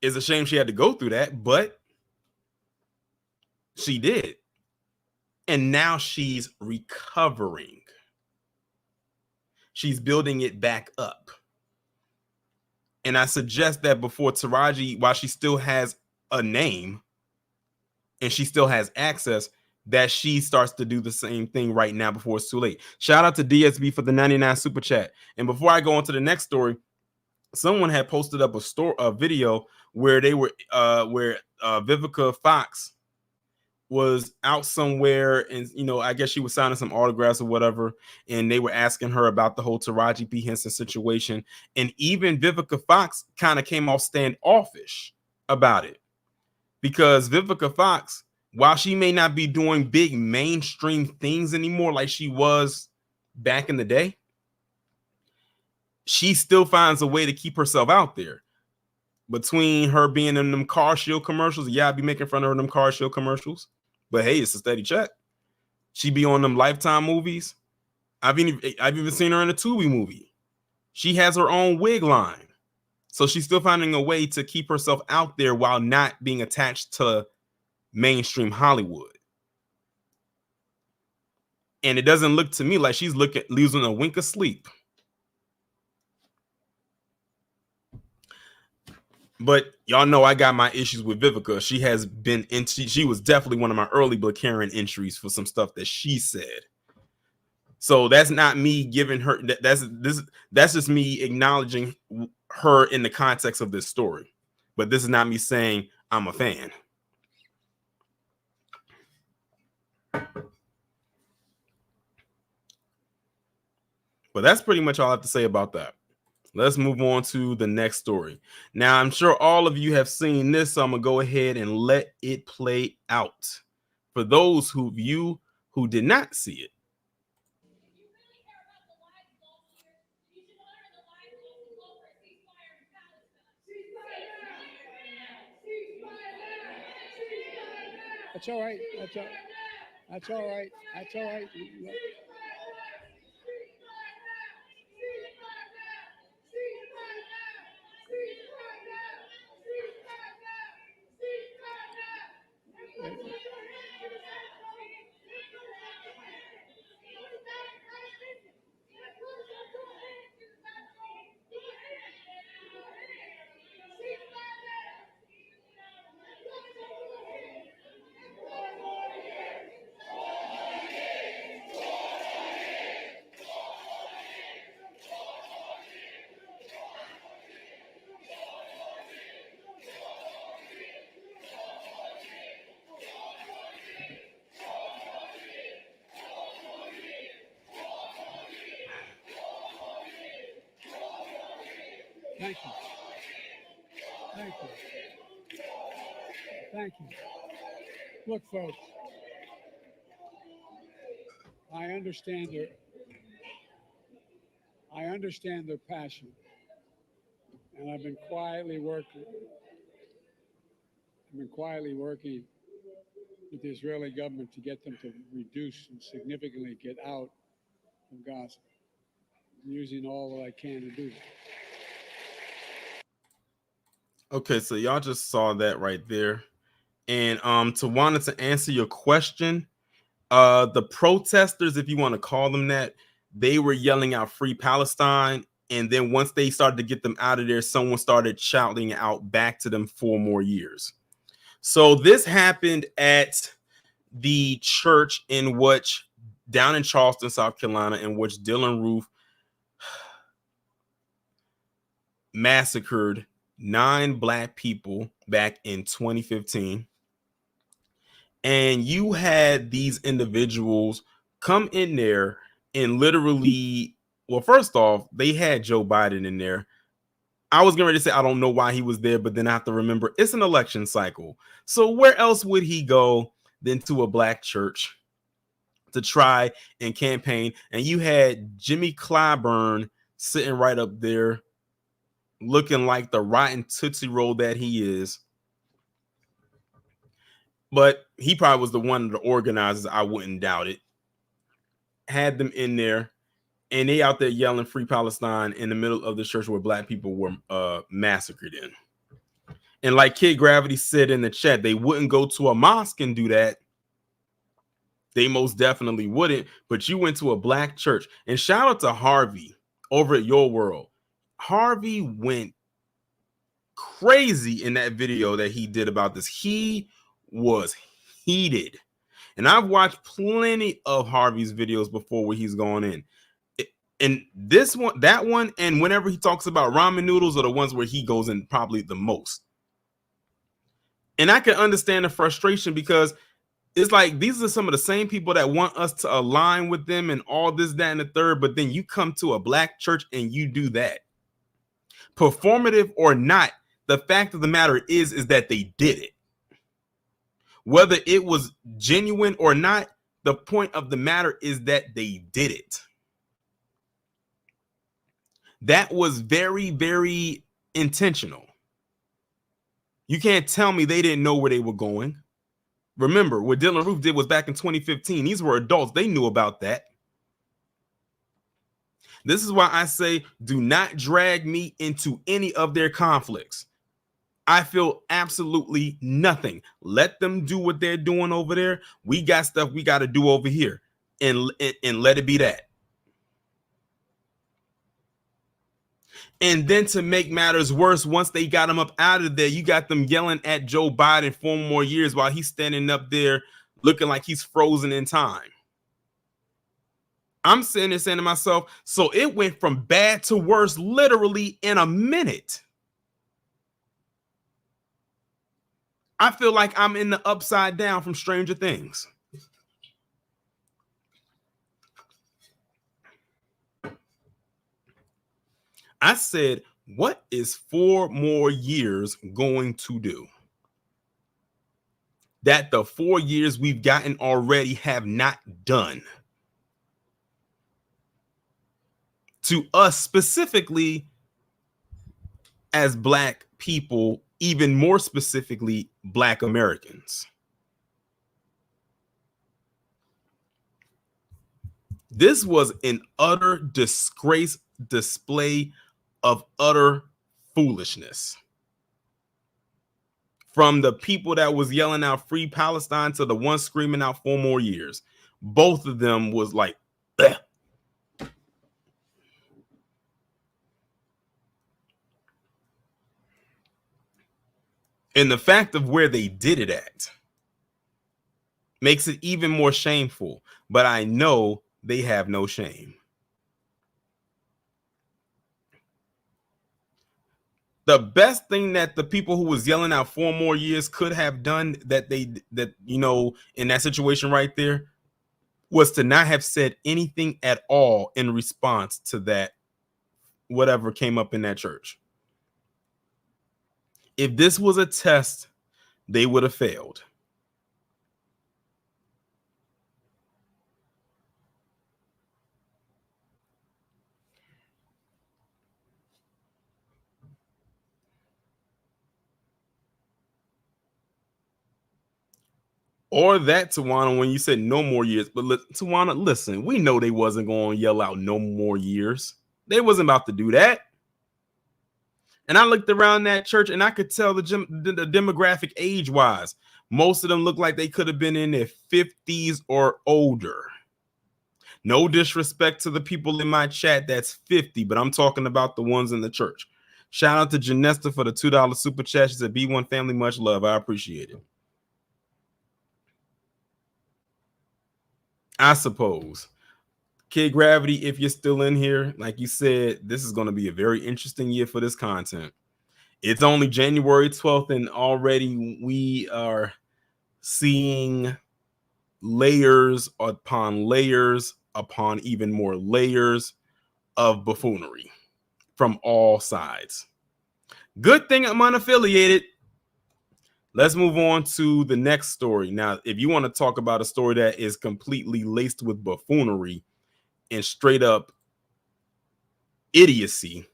It's a shame she had to go through that, but she did. And now she's recovering. She's building it back up. And I suggest that before Taraji, while she still has a name and she still has access, that she starts to do the same thing right now before it's too late. Shout out to DSB for the 99 super chat. And before I go on to the next story, someone had posted up a video where they were Vivica Fox was out somewhere, and I guess she was signing some autographs or whatever, and they were asking her about the whole Taraji P. Henson situation, and even Vivica Fox kind of came off standoffish about it, because Vivica Fox, while she may not be doing big mainstream things anymore like she was back in the day, she still finds a way to keep herself out there. Between her being in them Car Shield commercials, I'd be making fun of her in them Car Shield commercials, but hey, it's a steady check. She be on them Lifetime movies. I've even seen her in a Tubi movie. She has her own wig line, so she's still finding a way to keep herself out there while not being attached to mainstream Hollywood. And it doesn't look to me like she's losing a wink of sleep. But y'all know I got my issues with Vivica. She was definitely one of my early Black Karen entries for some stuff that she said. So that's not me giving her that's just me acknowledging her in the context of this story. But this is not me saying I'm a fan. But that's pretty much all I have to say about that. Let's move on to the next story. Now, I'm sure all of you have seen this, so I'm going to go ahead and let it play out. For those who did not see it. That's all right. That's all right. That's all right. That's all right. Thank you. Thank you. Thank you. Look, folks, I understand their passion, and I've been quietly working with the Israeli government to get them to reduce and significantly get out of Gaza. I'm using all that I can to do that. Okay, so y'all just saw that right there. And Tawana, to answer your question, the protesters, if you want to call them that, they were yelling out "Free Palestine," and then once they started to get them out of there, someone started shouting out back to them 4 more years. So this happened at the church down in Charleston, South Carolina, in which Dylan Roof massacred 9 Black people back in 2015. And you had these individuals come in there and literally, well, first off, they had Joe Biden in there. I was getting ready to say I don't know why he was there, but then I have to remember it's an election cycle. So where else would he go than to a Black church to try and campaign? And you had Jimmy Clyburn sitting right up there looking like the rotten Tootsie Roll that he is. But he probably was one of the organizers. I wouldn't doubt it. Had them in there, and they out there yelling "Free Palestine" in the middle of the church where Black people were massacred in. And like Kid Gravity said in the chat, they wouldn't go to a mosque and do that. They most definitely wouldn't. But you went to a Black church. And shout out to Harvey over at Your World. Harvey went crazy in that video that he did about this. He was heated. And I've watched plenty of Harvey's videos before where he's gone in. And this one, that one, and whenever he talks about ramen noodles are the ones where he goes in probably the most. And I can understand the frustration because it's like these are some of the same people that want us to align with them and all this, that, and the third. But then you come to a black church and you do that. Performative or not, the fact of the matter is that they did it. Whether it was genuine or not, the point of the matter is that they did it. That was very, very intentional. You can't tell me they didn't know where they were going. Remember, what Dylan Roof did was back in 2015. These were adults. They knew about that. This is why I say do not drag me into any of their conflicts. I feel absolutely nothing. Let them do what they're doing over there. We got stuff we got to do over here, and let it be that. And then to make matters worse, once they got him up out of there, you got them yelling at Joe Biden 4 more years while he's standing up there looking like he's frozen in time. I'm sitting there saying to myself, so it went from bad to worse literally in a minute. I feel like I'm in the Upside Down from Stranger Things. I said, what is 4 more years going to do that the 4 years we've gotten already have not done? To us specifically as Black people, even more specifically, Black Americans. This was an utter disgrace display of utter foolishness. From the people that was yelling out free Palestine to the one screaming out 4 more years. Both of them was like, ugh. And the fact of where they did it at makes it even more shameful. But I know they have no shame. The best thing that the people who was yelling out 4 more years could have done that in that situation right there was to not have said anything at all in response to that, whatever came up in that church. If this was a test, they would have failed. Or that, Tawana, when you said no more years. But Tawana, listen, we know they wasn't going to yell out no more years. They wasn't about to do that. And I looked around that church and I could tell the demographic age-wise. Most of them look like they could have been in their 50s or older. No disrespect to the people in my chat that's 50, but I'm talking about the ones in the church. Shout out to Janesta for the $2 super chat. She said, B1 family, much love. I appreciate it. I suppose. Kid Gravity, if you're still in here, like you said, this is going to be a very interesting year for this content. It's only January 12th, and already we are seeing layers upon even more layers of buffoonery from all sides. Good thing I'm unaffiliated. Let's move on to the next story. Now, if you want to talk about a story that is completely laced with buffoonery and straight up idiocy,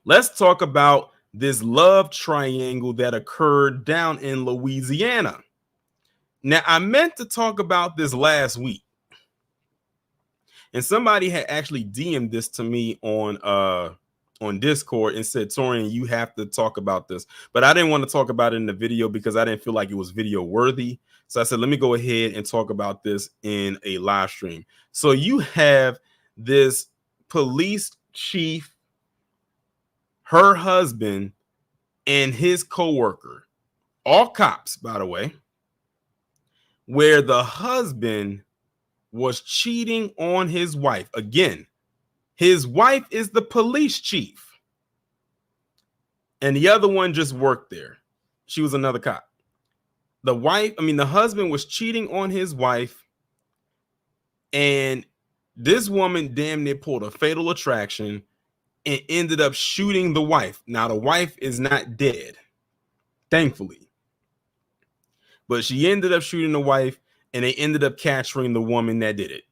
let's talk about this love triangle that occurred down in Louisiana. Now, I meant to talk about this last week, and somebody had actually DM'd this to me on Discord and said, Torian, you have to talk about this. But I didn't want to talk about it in the video because I didn't feel like it was video worthy. So I said, let me go ahead and talk about this in a live stream. So you have this police chief, her husband, and his coworker, all cops, by the way, where the husband was cheating on his wife. Again, his wife is the police chief, and the other one just worked there. She was another cop. The husband was cheating on his wife, and this woman damn near pulled a fatal attraction and ended up shooting the wife. Now, the wife is not dead, thankfully, but she ended up shooting the wife, and they ended up capturing the woman that did it.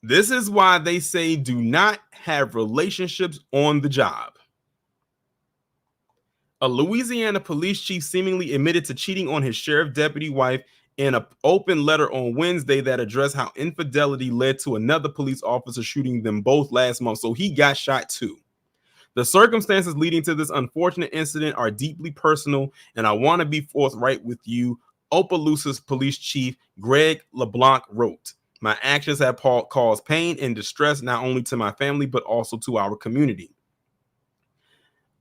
This is why they say do not have relationships on the job. A Louisiana police chief seemingly admitted to cheating on his sheriff deputy wife in an open letter on Wednesday that addressed how infidelity led to another police officer shooting them both last month. So he got shot too. The circumstances leading to this unfortunate incident are deeply personal, and I want to be forthright with you, Opelousas Police Chief Greg LeBlanc wrote. My actions have caused pain and distress not only to my family, but also to our community.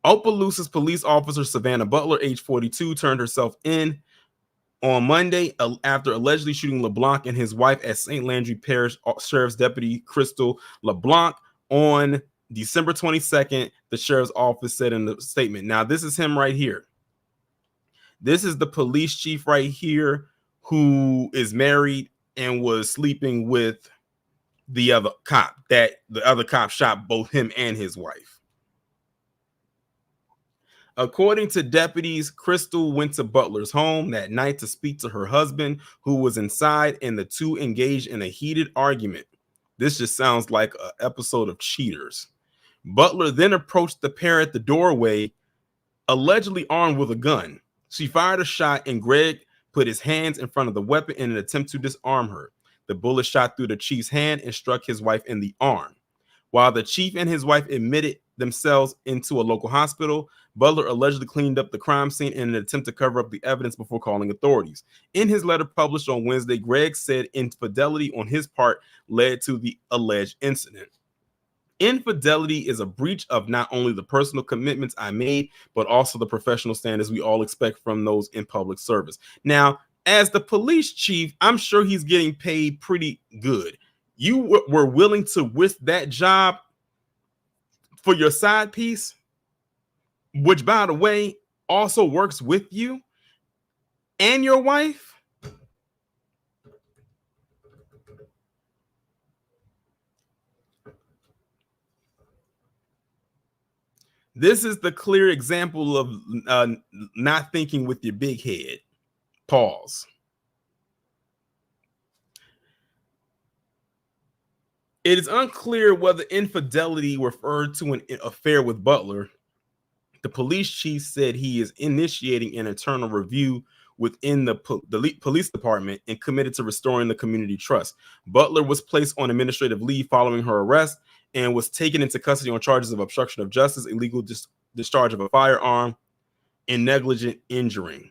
Opelousas police officer Savannah Butler, age 42, turned herself in on Monday after allegedly shooting LeBlanc and his wife at St. Landry Parish Sheriff's Deputy Crystal LeBlanc on December 22nd, the sheriff's office said in the statement. Now, this is him right here. This is the police chief right here who is married and was sleeping with the other cop. That the other cop shot both him and his wife. According to deputies, Crystal went to Butler's home that night to speak to her husband, who was inside, and the two engaged in a heated argument. This just sounds like an episode of Cheaters. Butler then approached the pair at the doorway, allegedly armed with a gun. She fired a shot, and Greg put his hands in front of the weapon in an attempt to disarm her. The bullet shot through the chief's hand and struck his wife in the arm. While the chief and his wife admitted themselves into a local hospital, Butler allegedly cleaned up the crime scene in an attempt to cover up the evidence before calling authorities. In his letter published on Wednesday, Greg said infidelity on his part led to the alleged incident. Infidelity is a breach of not only the personal commitments I made, but also the professional standards we all expect from those in public service. Now, as the police chief, I'm sure he's getting paid pretty good. You were willing to risk that job for your side piece, which, by the way, also works with you and your wife. This is the clear example of not thinking with your big head. Pause. It is unclear whether infidelity referred to an affair with Butler. The police chief said he is initiating an internal review within the police department and committed to restoring the community trust. Butler was placed on administrative leave following her arrest and was taken into custody on charges of obstruction of justice, illegal discharge of a firearm, and negligent injuring.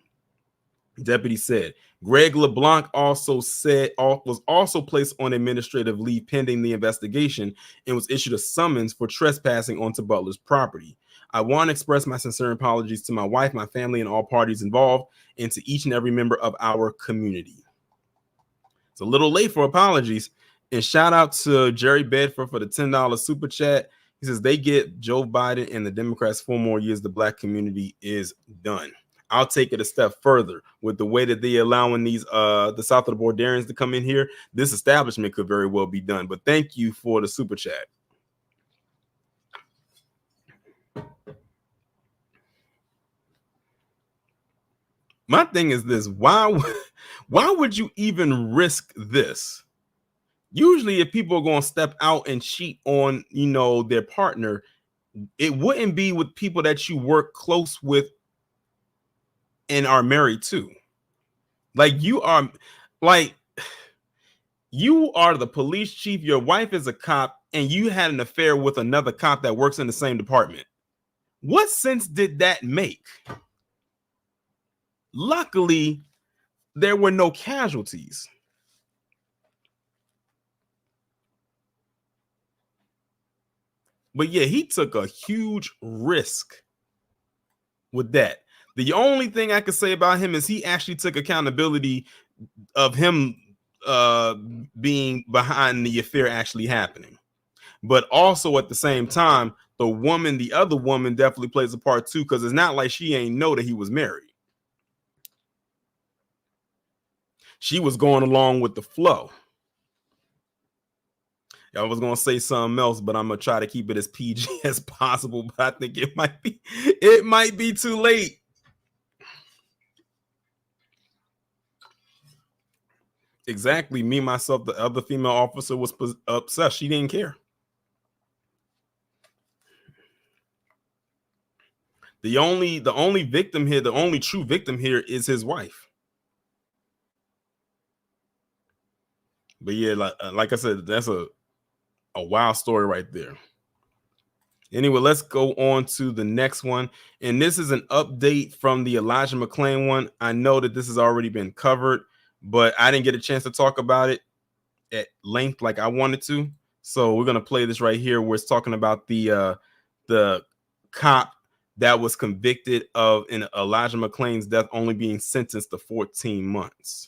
Deputy said. Greg LeBlanc was also placed on administrative leave pending the investigation and was issued a summons for trespassing onto Butler's property. I want to express my sincere apologies to my wife, my family, and all parties involved, and to each and every member of our community. It's a little late for apologies. And shout out to Jerry Bedford for the $10 super chat. He says they get Joe Biden and the Democrats 4 more years. The black community is done. I'll take it a step further with the way that they're allowing these the South of the Borderians to come in here. This establishment could very well be done. But thank you for the super chat. My thing is this: why would you even risk this? Usually, if people are going to step out and cheat on, their partner, it wouldn't be with people that you work close with and are married to. You are the police chief, your wife is a cop, and you had an affair with another cop that works in the same department. What sense did that make? Luckily, there were no casualties. But yeah, he took a huge risk with that. The only thing I could say about him is he actually took accountability of him being behind the affair actually happening. But also at the same time, the other woman definitely plays a part too, because it's not like she ain't know that he was married. She was going along with the flow. I was gonna say something else, but I'm gonna try to keep it as PG as possible. But I think it might be too late. Exactly. Me, myself, the other female officer was obsessed. She didn't care. The only victim here, the only true victim here is his wife. But yeah, like I said, that's a wild story right there. Anyway, let's go on to the next one. And this is an update from the Elijah McClain one. I know that this has already been covered, but I didn't get a chance to talk about it at length like I wanted to. So we're going to play this right here where it's talking about the cop that was convicted of in Elijah McClain's death only being sentenced to 14 months.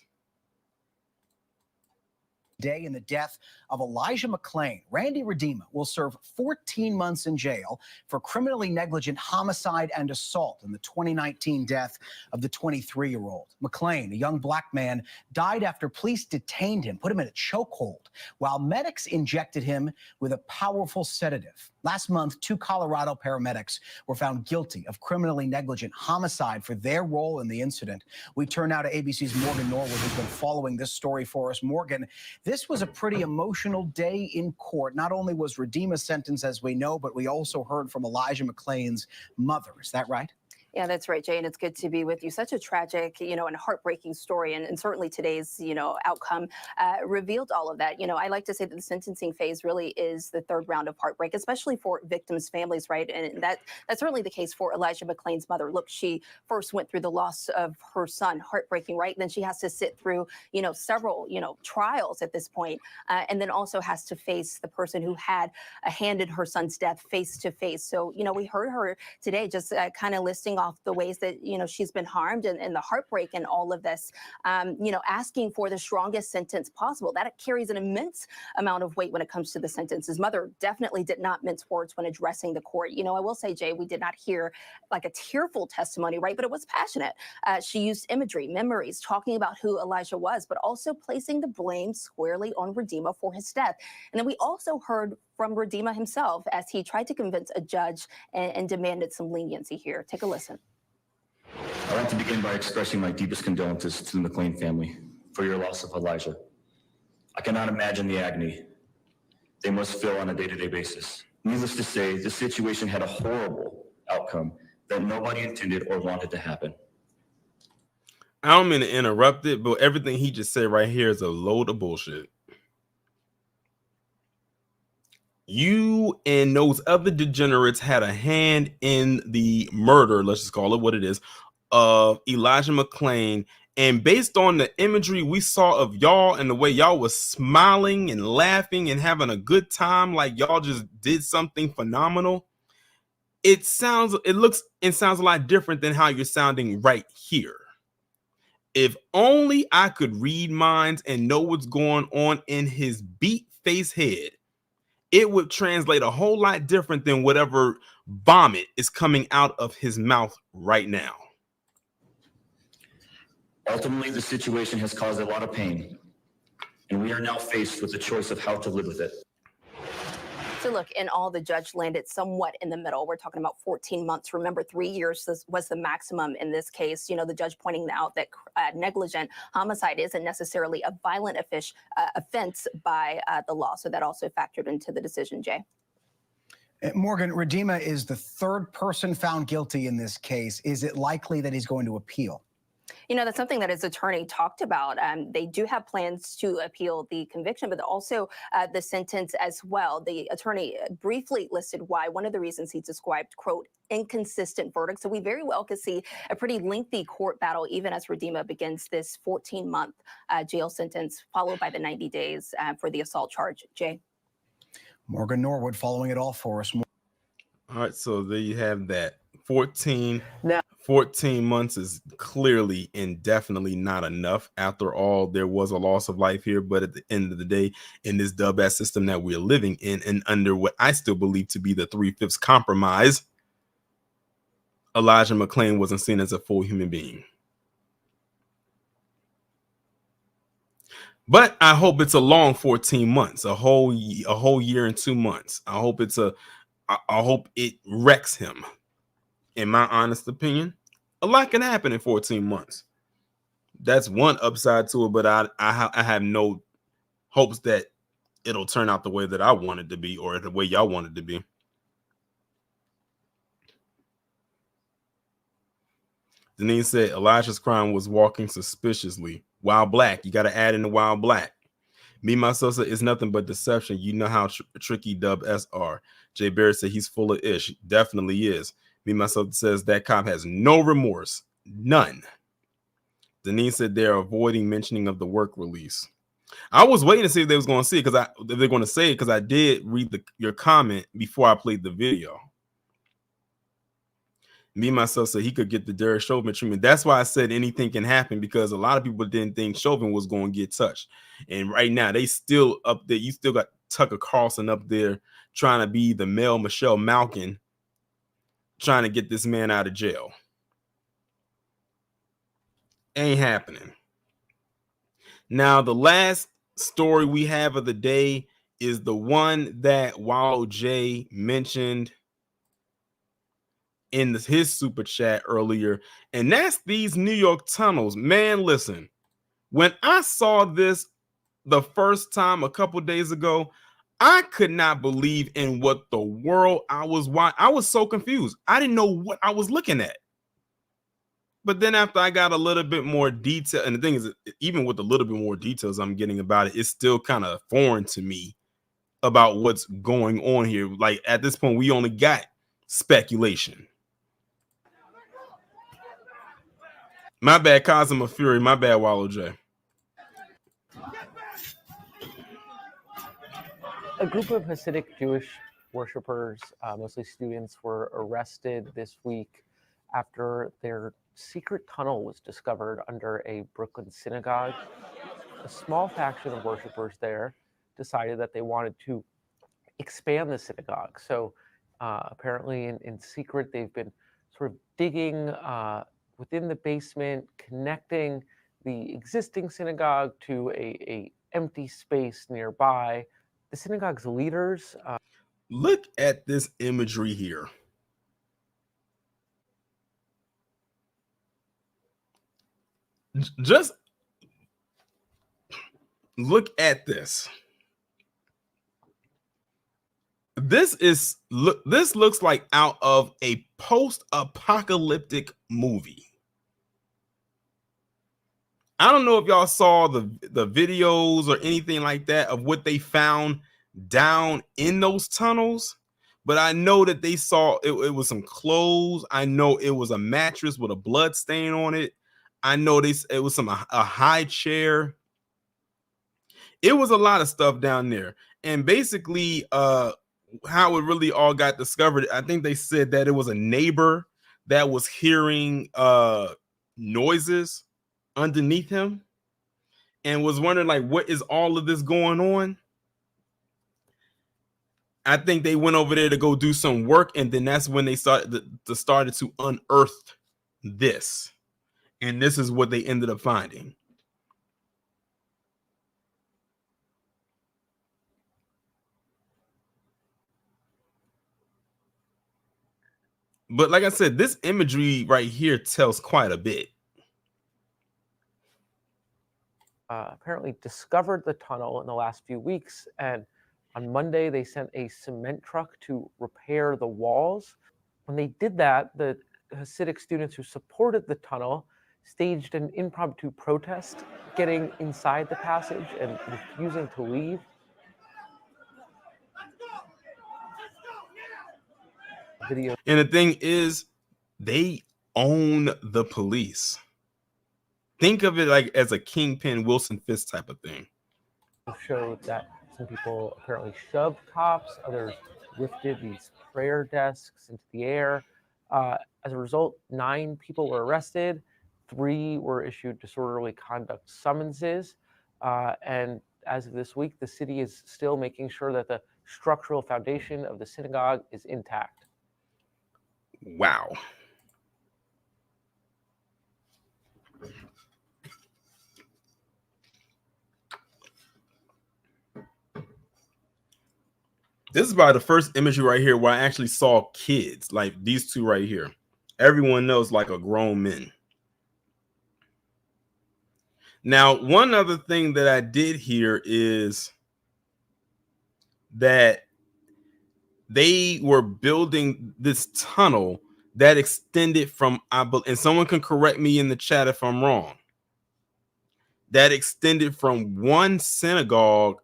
Day in the death of Elijah McClain, Randy Redeema will serve 14 months in jail for criminally negligent homicide and assault in the 2019 death of the 23-year-old. McClain, a young black man, died after police detained him, put him in a chokehold, while medics injected him with a powerful sedative. Last month, 2 Colorado paramedics were found guilty of criminally negligent homicide for their role in the incident. We turn now to ABC's Morgan Norwood, who's been following this story for us. Morgan, this was a pretty emotional day in court. Not only was Redeema sentenced, as we know, but we also heard from Elijah McClain's mother. Is that right? Yeah, that's right, Jay, and it's good to be with you. Such a tragic, and heartbreaking story, and certainly today's, outcome revealed all of that. I like to say that the sentencing phase really is the third round of heartbreak, especially for victims' families, right? And that's certainly the case for Elijah McClain's mother. Look, she first went through the loss of her son, heartbreaking, right? Then she has to sit through, several, trials at this point, and then also has to face the person who had a hand in her son's death face to face. So, we heard her today just kind of listing off the ways that she's been harmed and the heartbreak and all of this, asking for the strongest sentence possible. That carries an immense amount of weight when it comes to the sentence. His mother definitely did not mince words when addressing the court. I will say, Jay, we did not hear like a tearful testimony, right? But it was passionate. She used imagery, memories, talking about who Elijah was, but also placing the blame squarely on Redeema for his death. And then we also heard from Redeema himself as he tried to convince a judge and demanded some leniency here. Take a listen. I'd like to begin by expressing my deepest condolences to the McClain family for your loss of Elijah. I cannot imagine the agony they must feel on a day-to-day basis. Needless to say, this situation had a horrible outcome that nobody intended or wanted to happen. I don't mean to interrupt it, but everything he just said right here is a load of bullshit. You and those other degenerates had a hand in the murder, let's just call it what it is, of Elijah McClain. And based on the imagery we saw of y'all and the way y'all was smiling and laughing and having a good time, like y'all just did something phenomenal, it looks and sounds a lot different than how you're sounding right here. If only I could read minds and know what's going on in his beat face head, it would translate a whole lot different than whatever vomit is coming out of his mouth right now. Ultimately, the situation has caused a lot of pain, and we are now faced with the choice of how to live with it. So look, in all, the judge landed somewhat in the middle. We're talking about 14 months. Remember, 3 years was the maximum in this case. The judge pointing out that negligent homicide isn't necessarily a violent offense by the law. So that also factored into the decision, Jay. Morgan, Redeema is the third person found guilty in this case. Is it likely that he's going to appeal? That's something that his attorney talked about. They do have plans to appeal the conviction, but also the sentence as well. The attorney briefly listed why. One of the reasons he described, quote, inconsistent verdict. So we very well could see a pretty lengthy court battle, even as Redeema begins this 14-month jail sentence, followed by the 90 days for the assault charge. Jay. Morgan Norwood following it all for us. All right, so there you have that. 14 14 months is clearly and definitely not enough. After all, there was a loss of life here, but at the end of the day, in this dub-ass system that we're living in, and under what I still believe to be the 3/5 compromise, Elijah McClain wasn't seen as a full human being. But I hope it's a long 14 months, a whole year and 2 months. I hope it wrecks him. In my honest opinion, a lot can happen in 14 months. That's one upside to it, but I have no hopes that it'll turn out the way that I want it to be, or the way y'all want it to be. Denise said Elijah's crime was walking suspiciously. While black, you got to add in the while black. Me, myself said it's nothing but deception. You know how tricky Dub S are. Jay Barrett said he's full of ish. Definitely is. Me, myself says that cop has no remorse. None. Denise said they're avoiding mentioning of the work release. I was waiting to see if they was going to see it, because they're going to say it, because I did read your comment before I played the video. Me, myself said he could get the Derek Chauvin treatment. That's why I said anything can happen, because a lot of people didn't think Chauvin was going to get touched. And right now, they still up there. You still got Tucker Carlson up there trying to be the male Michelle Malkin, trying to get this man out of jail. Ain't happening. Now, the last story we have of the day is the one that Wallow J mentioned in his super chat earlier, and that's these New York tunnels. Man, listen, when I saw this the first time a couple days ago, I could not believe in what the world I was watching. I was so confused. I didn't know what I was looking at. But then after I got a little bit more detail, and the thing is, even with a little bit more details I'm getting about it, it's still kind of foreign to me about what's going on here. Like, at this point, we only got speculation. My bad, Cosmo Fury. My bad, Wallow J. A group of Hasidic Jewish worshipers, mostly students, were arrested this week after their secret tunnel was discovered under a Brooklyn synagogue. A small faction of worshipers there decided that they wanted to expand the synagogue. So apparently in secret, they've been sort of digging within the basement, connecting the existing synagogue to a empty space nearby. The synagogue's leaders. Look at this imagery here. Just look at this. This looks like out of a post-apocalyptic movie. I don't know if y'all saw the videos or anything like that of what they found down in those tunnels, but I know that they saw it was some clothes. I know it was a mattress with a blood stain on it. I know it was a high chair. It was a lot of stuff down there. And basically how it really all got discovered, I think they said that it was a neighbor that was hearing noises underneath him and was wondering, like, what is all of this going on? I think they went over there to go do some work, and then that's when they started to unearth this. And this is what they ended up finding. But like I said, this imagery right here tells quite a bit. Apparently discovered the tunnel in the last few weeks, and on Monday they sent a cement truck to repair the walls. When they did that, the Hasidic students who supported the tunnel staged an impromptu protest, getting inside the passage and refusing to leave. Video. And the thing is, they own the police. Think of it like as a Kingpin Wilson Fisk type of thing. Showed that some people apparently shoved cops, others lifted these prayer desks into the air. As a result, 9 people were arrested, 3 were issued disorderly conduct summonses, and as of this week, the city is still making sure that the structural foundation of the synagogue is intact. Wow. This is probably the first imagery right here where I actually saw kids, like these two right here. Everyone knows like a grown men. Now, one other thing that I did hear is that they were building this tunnel that extended from, and someone can correct me in the chat if I'm wrong, that extended from one synagogue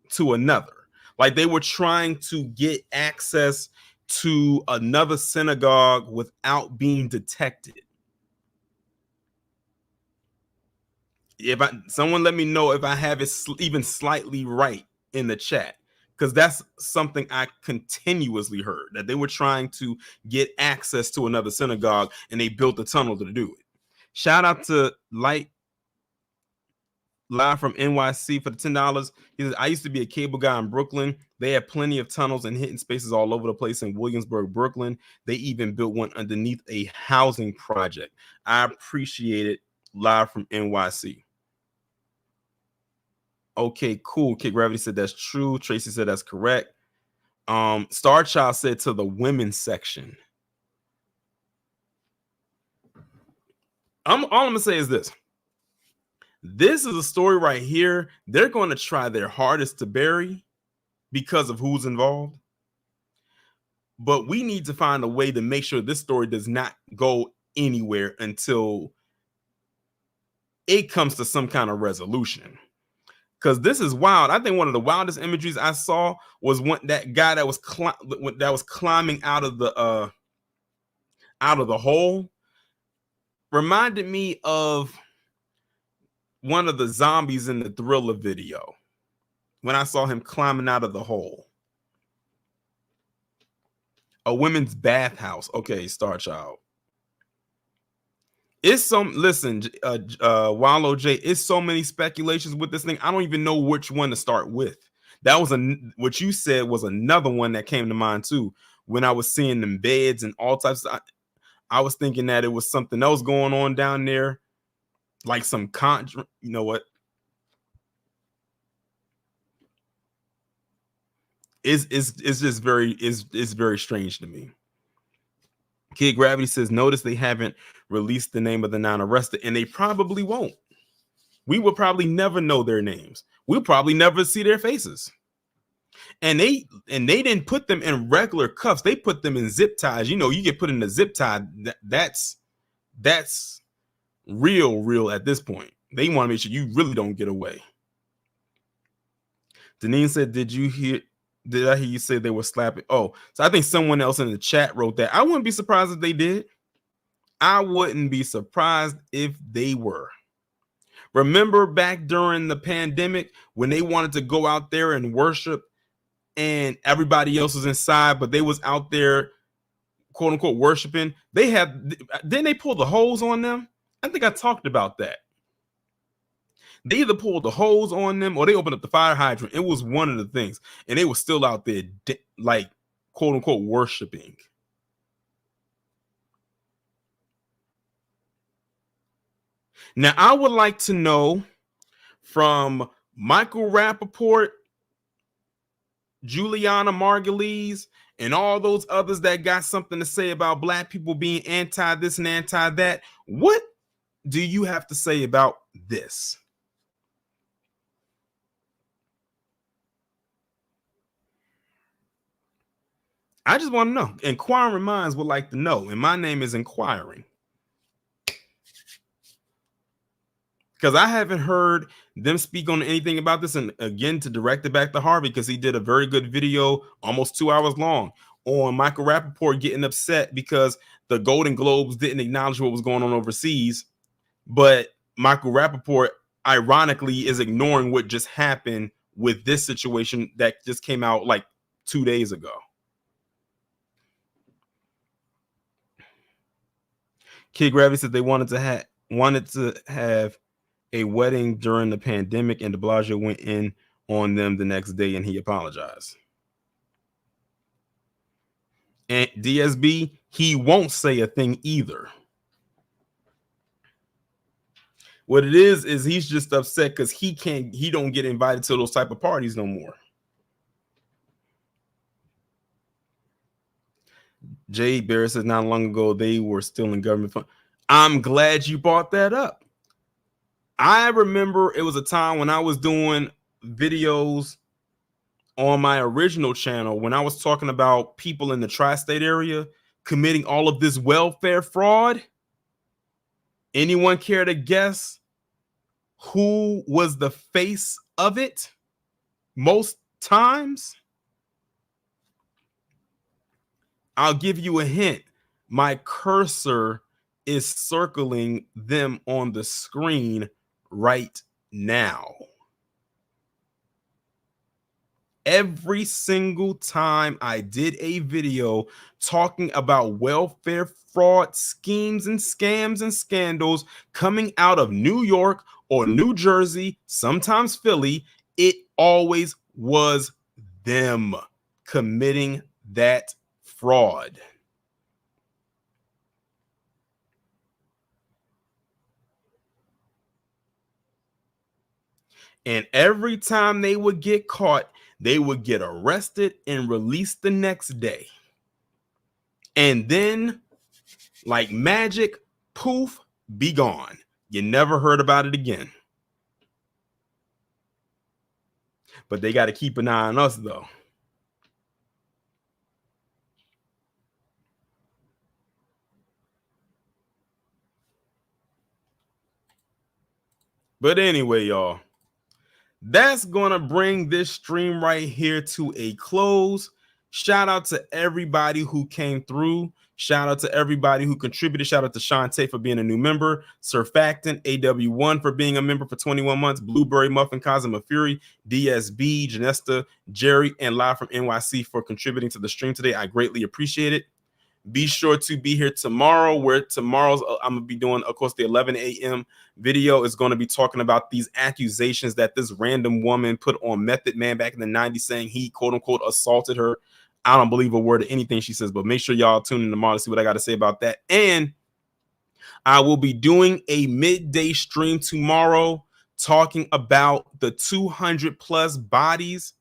to another. Like they were trying to get access to another synagogue without being detected. If someone let me know if I have it even slightly right in the chat, because that's something I continuously heard, that they were trying to get access to another synagogue and they built a tunnel to do it. Shout out to Light Live from NYC for the $10. He says, I used to be a cable guy in Brooklyn. They have plenty of tunnels and hidden spaces all over the place in Williamsburg, Brooklyn. They even built one underneath a housing project. I appreciate it. Live from NYC. Okay, cool. Kid Gravity said that's true. Tracy said that's correct. Star Child said to the women's section. All I'm gonna say is this. This is a story right here. They're going to try their hardest to bury because of who's involved. But we need to find a way to make sure this story does not go anywhere until it comes to some kind of resolution. Because this is wild. I think one of the wildest imageries I saw was that guy that was climbing out of the hole. Reminded me of one of the zombies in the Thriller video when I saw him climbing out of the hole. A women's bathhouse. Okay, Star Child. It's listen, Wallow J, it's so many speculations with this thing. I don't even know which one to start with. That was what you said was another one that came to mind too. When I was seeing them beds and all types of, I was thinking that it was something else going on down there, like some you know what? It's just very strange to me. Kid Gravity says, notice they haven't released the name of the 9 arrested, and they probably won't. We will probably never know their names. We'll probably never see their faces. And they didn't put them in regular cuffs. They put them in zip ties. You know, you get put in a zip tie. That's real at this point. They want to make sure you really don't get away. Deneen said, did I hear you say they were slapping? Oh, so I think someone else in the chat wrote that. I wouldn't be surprised if they did. I wouldn't be surprised if they were. Remember back during the pandemic when they wanted to go out there and worship and everybody else was inside, but they was out there, quote unquote, worshiping. Didn't they pull the hose on them? I think I talked about that. They either pulled the hose on them or they opened up the fire hydrant. It was one of the things. And they were still out there, like, quote unquote, worshiping. Now, I would like to know from Michael Rappaport, Juliana Margulies, and all those others that got something to say about Black people being anti this and anti that. What do you have to say about this? I just want to know. Inquiring minds would like to know. And my name is Inquiring. Because I haven't heard them speak on anything about this. And again, to direct it back to Harvey, because he did a very good video, almost 2 hours long, on Michael Rappaport getting upset because the Golden Globes didn't acknowledge what was going on overseas. But Michael Rappaport, ironically, is ignoring what just happened with this situation that just came out like 2 days ago. Kid Gravity said they wanted to have a wedding during the pandemic, and de Blasio went in on them the next day and he apologized. And DSB, he won't say a thing either. What it is he's just upset because he don't get invited to those type of parties no more. Jay Barrett says not long ago they were still in government fund. I'm glad you brought that up. I remember it was a time when I was doing videos on my original channel when I was talking about people in the tri-state area committing all of this welfare fraud. Anyone care to guess who was the face of it most times? I'll give you a hint. My cursor is circling them on the screen right now. Every single time I did a video talking about welfare fraud schemes and scams and scandals coming out of New York or New Jersey, sometimes Philly, it always was them committing that fraud. And every time they would get caught, they would get arrested and released the next day. And then, like magic, poof, be gone. You never heard about it again. But they got to keep an eye on us, though. But anyway, y'all, that's going to bring this stream right here to a close. Shout out to everybody who came through. Shout out to everybody who contributed. Shout out to Shantae for being a new member. Surfactant, AW1 for being a member for 21 months. Blueberry Muffin, Cosmo Fury, DSB, Janesta, Jerry, and Live from NYC for contributing to the stream today. I greatly appreciate it. Be sure to be here tomorrow, where tomorrow's I'm going to be doing, of course, the 11 a.m. video is going to be talking about these accusations that this random woman put on Method Man back in the 90s saying he, quote unquote, assaulted her. I don't believe a word of anything she says, but make sure y'all tune in tomorrow to see what I got to say about that. And I will be doing a midday stream tomorrow talking about the 200 plus bodies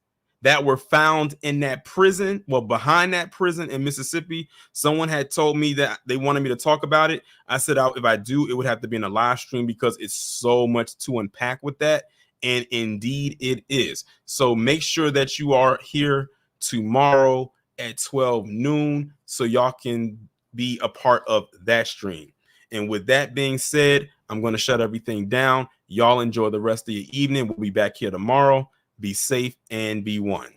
that were found in that prison, well, behind that prison in Mississippi. Someone had told me that they wanted me to talk about it. I said, if I do, it would have to be in a live stream because it's so much to unpack with that. And indeed it is. So make sure that you are here tomorrow at 12 noon so y'all can be a part of that stream. And with that being said, I'm going to shut everything down. Y'all enjoy the rest of your evening. We'll be back here tomorrow. Be safe and be one.